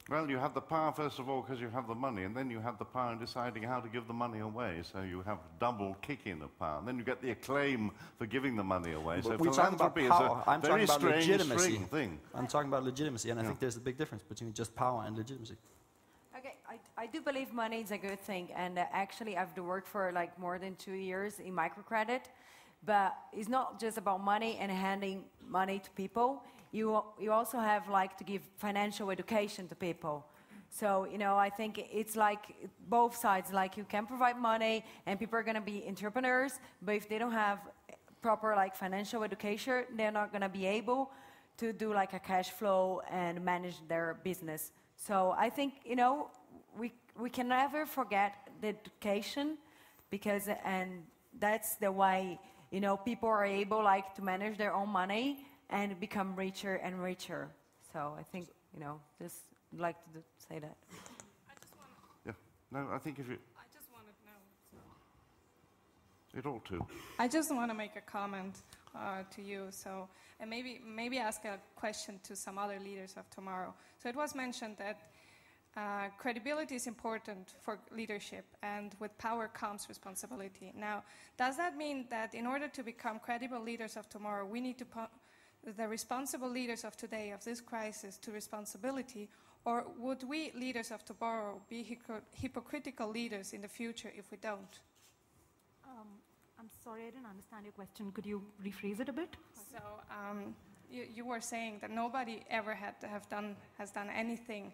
Well, you have the power, first of all, because you have the money, and then you have the power in deciding how to give the money away. So you have double kick-in of power. And then you get the acclaim for giving the money away.
But
so
we're talking about power. I'm
very
talking about
strange
legitimacy.
thing.
I'm talking about legitimacy, and I think there's a big difference between just power and legitimacy.
Okay, I do believe money is a good thing, and actually I've worked for like more than 2 years in microcredit, but it's not just about money and handing money to people. You also have like to give financial education to people. So, you know, I think it's like both sides, like you can provide money and people are going to be entrepreneurs, but if they don't have proper like financial education, they're not going to be able to do like a cash flow and manage their business. So I think, you know, we can never forget the education because, and that's the way, you know, people are able like to manage their own money and become richer and richer. So I think, you know, just like to say that.
Yeah, no, I think if you...
I just want to know.
It ought to.
I just want to make a comment to you, so, and maybe ask a question to some other leaders of tomorrow. So it was mentioned that credibility is important for leadership, and with power comes responsibility. Now, does that mean that in order to become credible leaders of tomorrow, we need to put the responsible leaders of today, of this crisis, to responsibility, or would we, leaders of tomorrow, be hypocritical leaders in the future if we don't?
I'm sorry, I didn't understand your question. Could you rephrase it a bit?
So you were saying that nobody ever has done anything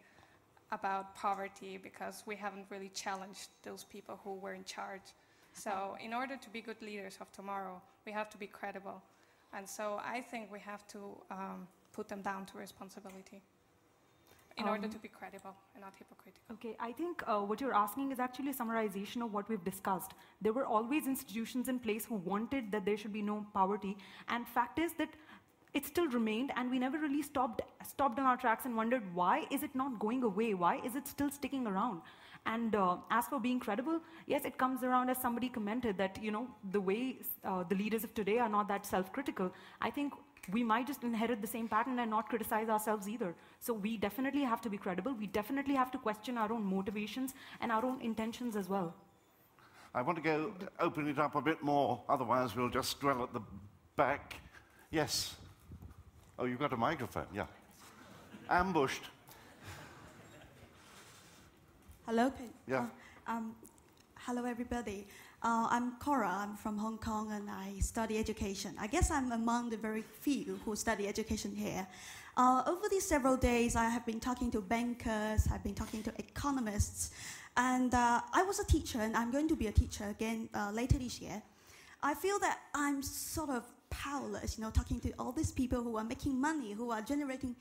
about poverty because we haven't really challenged those people who were in charge. So in order to be good leaders of tomorrow, we have to be credible. And so I think we have to put them down to responsibility in order to be credible and not hypocritical.
Okay, I think what you're asking is actually a summarization of what we've discussed. There were always institutions in place who wanted that there should be no poverty, and fact is that it still remained, and we never really stopped on our tracks and wondered, why is it not going away? Why is it still sticking around? And as for being credible, yes, it comes around, as somebody commented, that, you know, the way the leaders of today are not that self-critical. I think we might just inherit the same pattern and not criticize ourselves either. So we definitely have to be credible. We definitely have to question our own motivations and our own intentions as well.
I want to go open it up a bit more, otherwise we'll just dwell at the back. Yes. Oh, you've got a microphone, yeah. Ambushed.
Hello.
Yeah.
Hello, everybody. I'm Cora. I'm from Hong Kong, and I study education. I guess I'm among the very few who study education here. Over these several days, I have been talking to bankers, I've been talking to economists, and I was a teacher, and I'm going to be a teacher again later this year. I feel that I'm sort of powerless, you know, talking to all these people who are making money, who are generating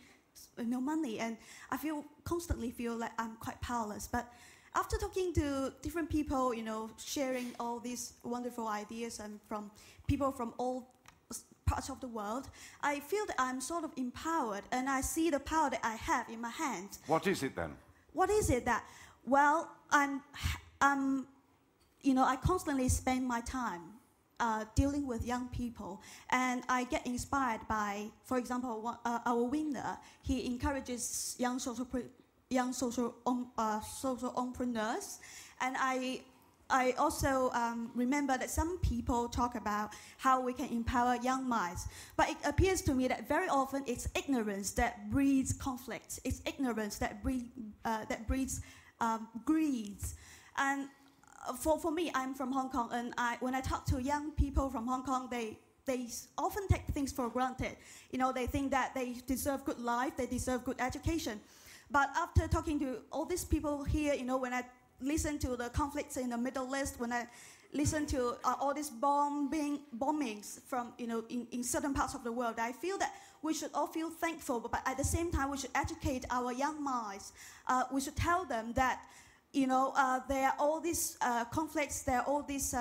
money, and I constantly feel like I'm quite powerless. But after talking to different people, you know, sharing all these wonderful ideas and from people from all parts of the world, I feel that I'm sort of empowered, and I see the power that I have in my hands.
What is it then?
What is it that? Well, you know, I constantly spend my time dealing with young people, and I get inspired by, for example, our winner. He encourages young social entrepreneurs, and I also remember that some people talk about how we can empower young minds, but it appears to me that very often it's ignorance that breeds conflict. It's ignorance that breeds greed. And for me, I'm from Hong Kong, and when I talk to young people from Hong Kong, they often take things for granted. You know, they think that they deserve good life, they deserve good education. But after talking to all these people here, you know, when I listen to the conflicts in the Middle East, when I listen to all these bombings from, you know, in certain parts of the world, I feel that we should all feel thankful, but at the same time, we should educate our young minds. We should tell them that, you know, there are all these conflicts, there are all these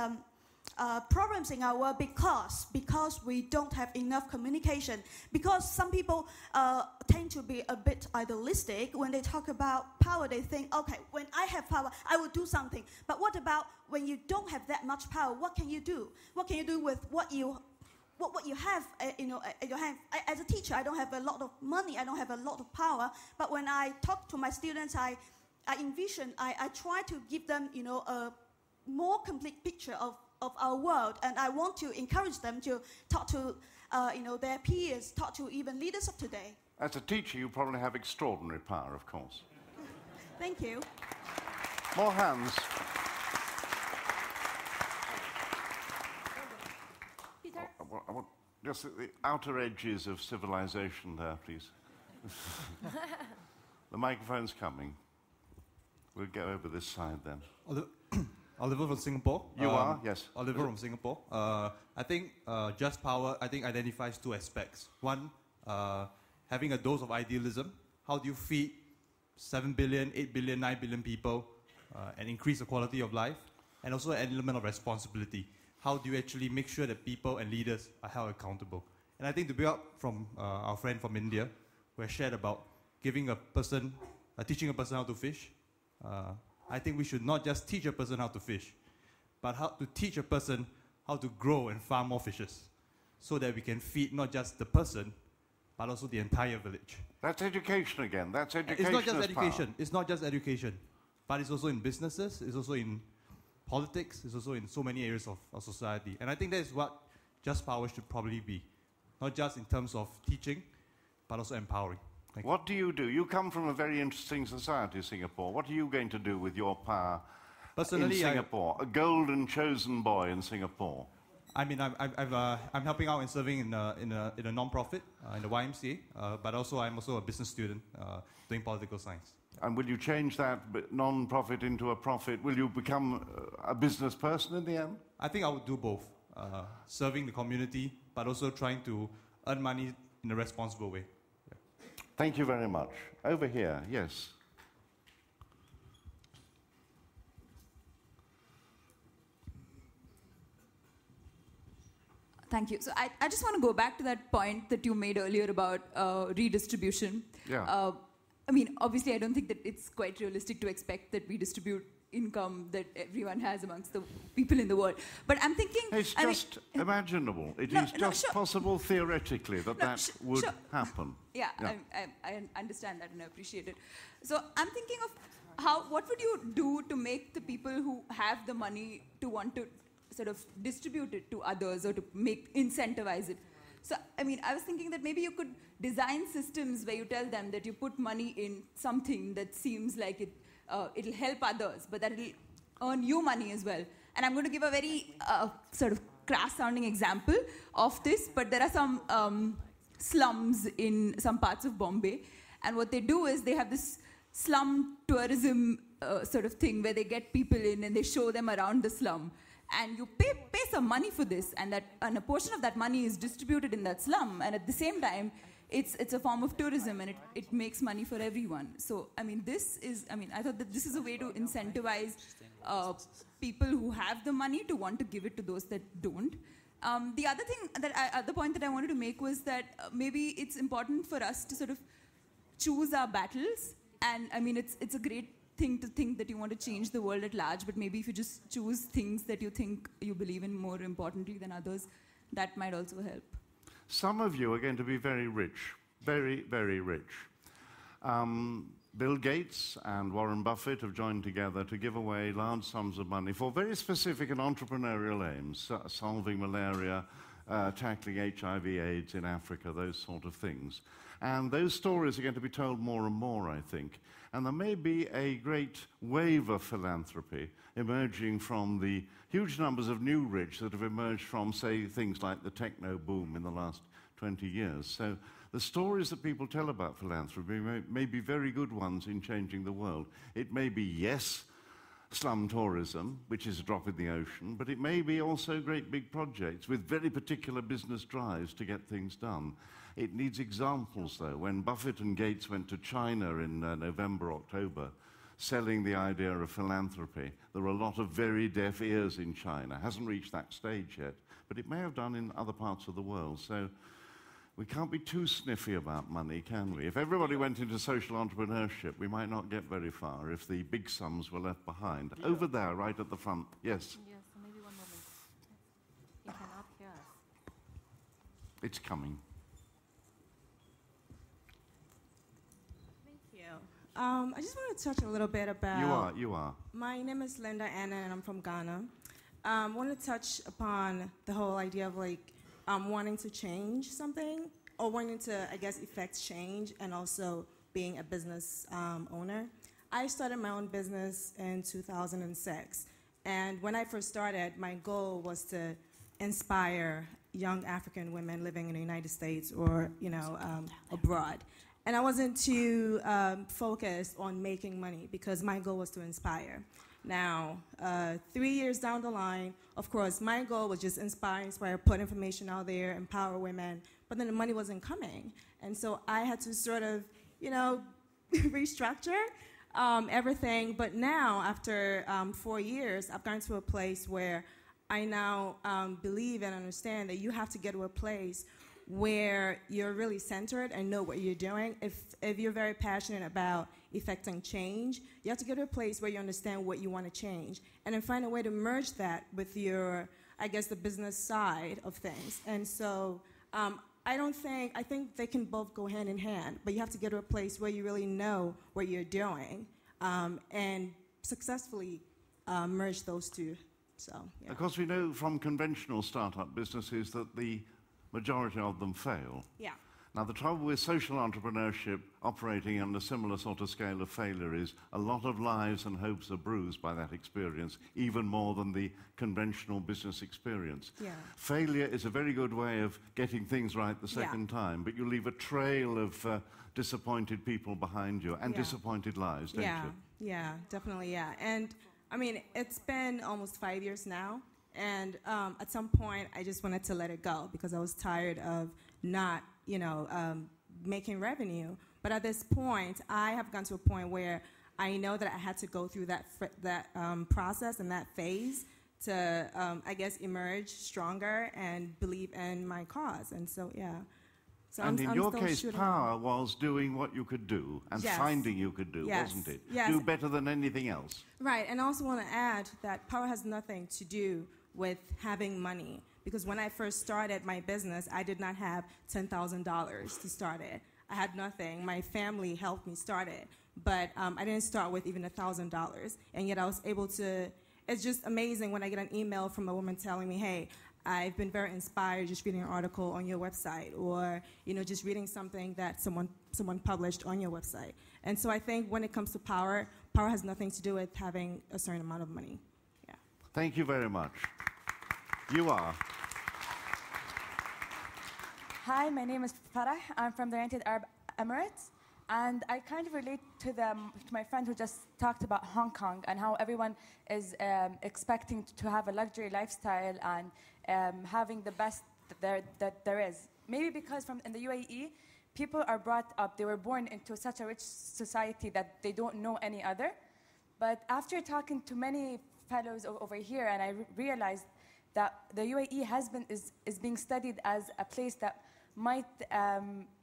problems in our world because we don't have enough communication. Because some people tend to be a bit idealistic. When they talk about power, they think, okay, when I have power, I will do something. But what about when you don't have that much power? What can you do? What can you do with what you have, you know, at your hand? As a teacher, I don't have a lot of money. I don't have a lot of power. But when I talk to my students, I envision, I try to give them, you know, a more complete picture of our world, and I want to encourage them to talk to, you know, their peers, talk to even leaders of today.
As a teacher, you probably have extraordinary power, of course.
Thank you.
More hands.
Peter?
I want just at the outer edges of civilization there, please. The microphone's coming. We'll go over this side then.
Oliver from Singapore.
You are? Yes.
Oliver from Singapore. I think Just Power, identifies two aspects. One, having a dose of idealism. How do you feed 7 billion, 8 billion, 9 billion people and increase the quality of life? And also an element of responsibility. How do you actually make sure that people and leaders are held accountable? And I think to build up from our friend from India, who has shared about teaching a person how to fish, I think we should not just teach a person how to fish, but how to teach a person how to grow and farm more fishes, so that we can feed not just the person, but also the entire village.
That's education again. That's education.
It's not just
as
education.
power.
It's not just education, but it's also in businesses. It's also in politics. It's also in so many areas of society. And I think that is what Just Power should probably be, not just in terms of teaching, but also empowering.
What do you do? You come from a very interesting society, Singapore. What are you going to do with your power in Singapore? A golden chosen boy in Singapore.
I mean, I'm helping out and serving in a non-profit, in the YMCA, but also I'm also a business student doing political science.
And will you change that non-profit into a profit? Will you become a business person in the end?
I think I would do both, serving the community, but also trying to earn money in a responsible way.
Thank you very much. Over here, yes.
Thank you. So I just want to go back to that point that you made earlier about redistribution.
Yeah.
I mean, obviously, I don't think that it's quite realistic to expect that we distribute income that everyone has amongst the people in the world. But I'm thinking...
It's just imaginable. It is just possible theoretically that would happen.
Yeah. I understand that and I appreciate it. So I'm thinking of what would you do to make the people who have the money to want to sort of distribute it to others or to incentivize it? So, I mean, I was thinking that maybe you could design systems where you tell them that you put money in something that seems like it'll help others, but that it'll earn you money as well. And I'm going to give a very sort of crass-sounding example of this, but there are some slums in some parts of Bombay, and what they do is they have this slum tourism sort of thing where they get people in and they show them around the slum. And you pay some money for this, and a portion of that money is distributed in that slum, and at the same time, it's a form of tourism, and it makes money for everyone. So, I mean, I thought that this is a way to incentivize people who have the money to want to give it to those that don't. The other point that I wanted to make was that maybe it's important for us to sort of choose our battles, and I mean, it's a great thing to think that you want to change the world at large, but maybe if you just choose things that you think you believe in more importantly than others, that might also help.
Some of you are going to be very rich, very, very rich. Bill Gates and Warren Buffett have joined together to give away large sums of money for very specific and entrepreneurial aims, solving malaria, tackling HIV/AIDS in Africa, those sort of things. And those stories are going to be told more and more, I think. And there may be a great wave of philanthropy emerging from the huge numbers of new rich that have emerged from, say, things like the techno boom in the last 20 years. So the stories that people tell about philanthropy may be very good ones in changing the world. It may be, yes, slum tourism, which is a drop in the ocean, but it may be also great big projects with very particular business drives to get things done. It needs examples, though. When Buffett and Gates went to China in November, October, selling the idea of philanthropy, there were a lot of very deaf ears in China. Hasn't reached that stage yet, but it may have done in other parts of the world. So we can't be too sniffy about money, can we? If everybody went into social entrepreneurship, we might not get very far if the big sums were left behind. Yeah. Over there, right at the front. Yes?
Yes, so maybe one moment. You cannot hear us.
It's coming.
I just want to touch a little bit about...
You are.
My name is Linda Anna, and I'm from Ghana. I want to touch upon the whole idea of, like, wanting to change something, or wanting to, I guess, effect change, and also being a business owner. I started my own business in 2006. And when I first started, my goal was to inspire young African women living in the United States or, abroad. And I wasn't too focused on making money because my goal was to inspire. Now, 3 years down the line, of course, my goal was just inspire, put information out there, empower women, but then the money wasn't coming. And so I had to sort of, restructure everything. But now, after 4 years, I've gotten to a place where I now believe and understand that you have to get to a place where you're really centered and know what you're doing. If you're very passionate about effecting change, you have to get to a place where you understand what you want to change and then find a way to merge that with your, I guess, the business side of things. And so I think they can both go hand in hand, but you have to get to a place where you really know what you're doing and successfully merge those two. So, yeah.
Of course, we know from conventional startup businesses that the majority of them fail.
Yeah.
Now, the trouble with social entrepreneurship operating on a similar sort of scale of failure is a lot of lives and hopes are bruised by that experience, even more than the conventional business experience.
Yeah.
Failure is a very good way of getting things right the second time, but you leave a trail of disappointed people behind you and disappointed lives, don't you?
Yeah, definitely, yeah. And, I mean, it's been almost 5 years now. And at some point, I just wanted to let it go because I was tired of not, making revenue. But at this point, I have gone to a point where I know that I had to go through that process and that phase to, I guess, emerge stronger and believe in my cause. And so, yeah. So
and in your case, power was doing what you could do and finding you could do, wasn't it?
Yes.
Do better than anything else.
Right, and I also want to add that power has nothing to do with having money. Because when I first started my business, I did not have $10,000 to start it. I had nothing. My family helped me start it. But I didn't start with even $1,000. And yet I was able to, it's just amazing when I get an email from a woman telling me, hey, I've been very inspired just reading an article on your website or, just reading something that someone published on your website. And so I think when it comes to power, power has nothing to do with having a certain amount of money. Yeah.
Thank you very much. You are.
Hi, my name is Farah. I'm from the United Arab Emirates. And I kind of relate to my friend who just talked about Hong Kong and how everyone is expecting to have a luxury lifestyle and having the best that there is. Maybe because in the UAE, people are brought up, they were born into such a rich society that they don't know any other. But after talking to many fellows over here, and I realized that the UAE is being studied as a place that might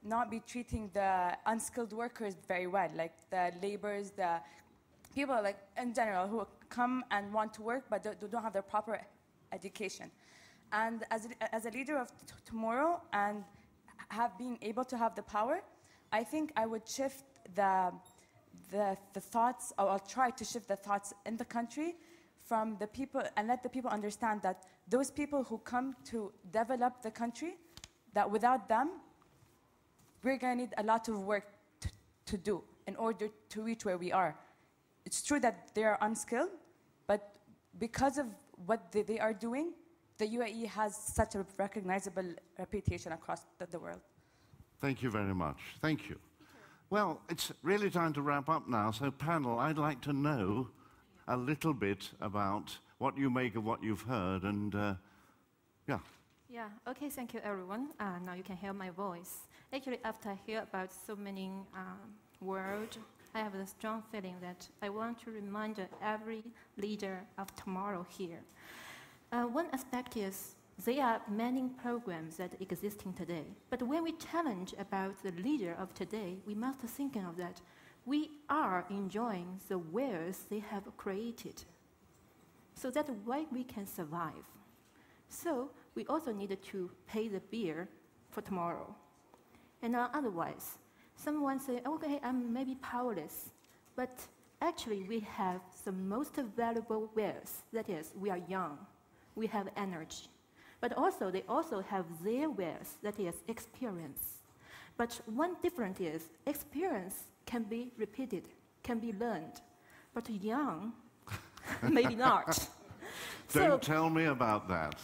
not be treating the unskilled workers very well, like the laborers, the people like in general who come and want to work but don't have their proper education. And as a leader of tomorrow and being able to have the power, I think I would shift the thoughts, or I'll try to shift the thoughts in the country from the people and let the people understand that those people who come to develop the country, that without them, we're going to need a lot of work to do in order to reach where we are. It's true that they are unskilled, but because of what they are doing, the UAE has such a recognizable reputation across the world.
Thank you very much. Thank you. Well, it's really time to wrap up now. So, panel, I'd like to know a little bit about what you make of what you've heard, and yeah.
Yeah, okay, thank you, everyone. Now you can hear my voice. Actually, after I hear about so many words, I have a strong feeling that I want to remind every leader of tomorrow here. One aspect is there are many programs that are existing today. But when we challenge about the leader of today, we must think of that. We are enjoying the wealth they have created. So that's why we can survive. So we also need to pay the bill for tomorrow. And otherwise, someone say, okay, I'm maybe powerless. But actually, we have the most valuable wealth. That is, we are young. We have energy. But also, they also have their wealth, that is, experience. But one difference is experience can be repeated. can be learned, but young, maybe not.
Don't tell me about that.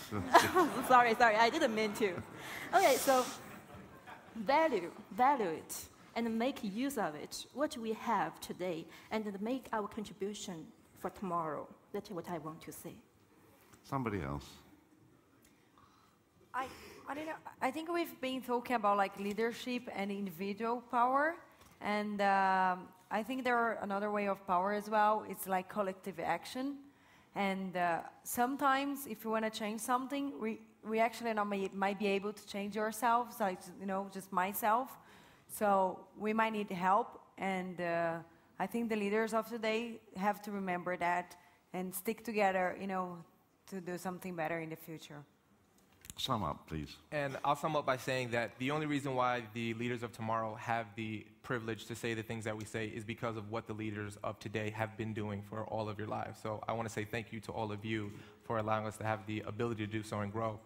Sorry, I didn't mean to. Okay, so value it, and make use of it, what we have today, and make our contribution for tomorrow. That's what I want to say.
Somebody else.
I don't know. I think we've been talking about like leadership and individual power, and I think there are another way of power as well. It's like collective action, and sometimes if you want to change something, we actually might be able to change ourselves, like just myself. So we might need help, and I think the leaders of today have to remember that and stick together, to do something better in the future.
Sum up, please.
And I'll sum up by saying that the only reason why the leaders of tomorrow have the privilege to say the things that we say is because of what the leaders of today have been doing for all of your lives. So I want to say thank you to all of you for allowing us to have the ability to do so and grow.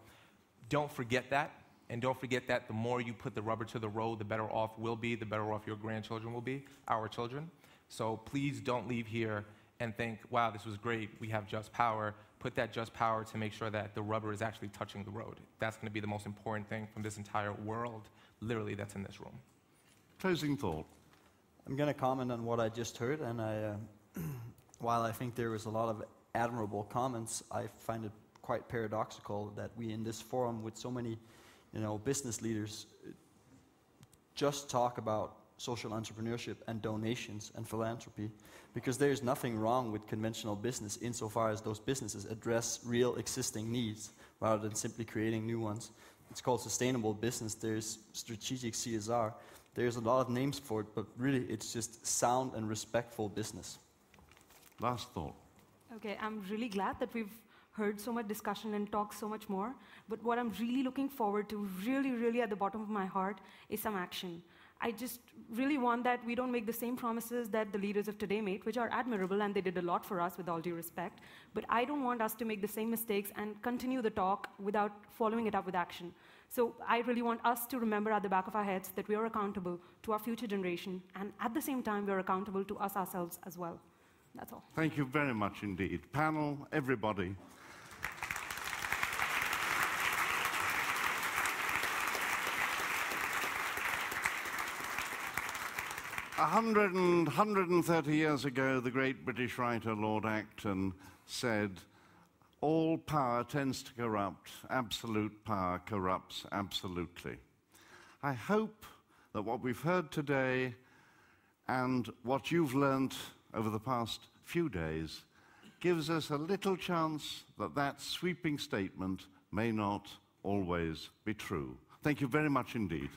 Don't forget that, and don't forget that the more you put the rubber to the road, the better off we'll be, the better off your grandchildren will be, our children. So please don't leave here and think, wow, this was great, we have just power. Put that just power to make sure that the rubber is actually touching the road. That's going to be the most important thing from this entire world, literally, that's in this room.
Closing thought.
I'm going to comment on what I just heard, and while I think there was a lot of admirable comments, I find it quite paradoxical that we in this forum with so many business leaders just talk about social entrepreneurship and donations and philanthropy, because there is nothing wrong with conventional business insofar as those businesses address real existing needs rather than simply creating new ones. It's called sustainable business. There's strategic CSR. There's a lot of names for it, but really it's just sound and respectful business.
Last thought.
Okay, I'm really glad that we've heard so much discussion and talked so much more, but what I'm really looking forward to, really at the bottom of my heart, is some action. I just really want that we don't make the same promises that the leaders of today made, which are admirable, and they did a lot for us, with all due respect. But I don't want us to make the same mistakes and continue the talk without following it up with action. So I really want us to remember at the back of our heads that we are accountable to our future generation, and at the same time, we are accountable to us ourselves as well. That's all.
Thank you very much indeed. Panel, everybody. 130 years ago, the great British writer Lord Acton said, "All power tends to corrupt. Absolute power corrupts absolutely." I hope that what we've heard today and what you've learnt over the past few days gives us a little chance that that sweeping statement may not always be true. Thank you very much indeed.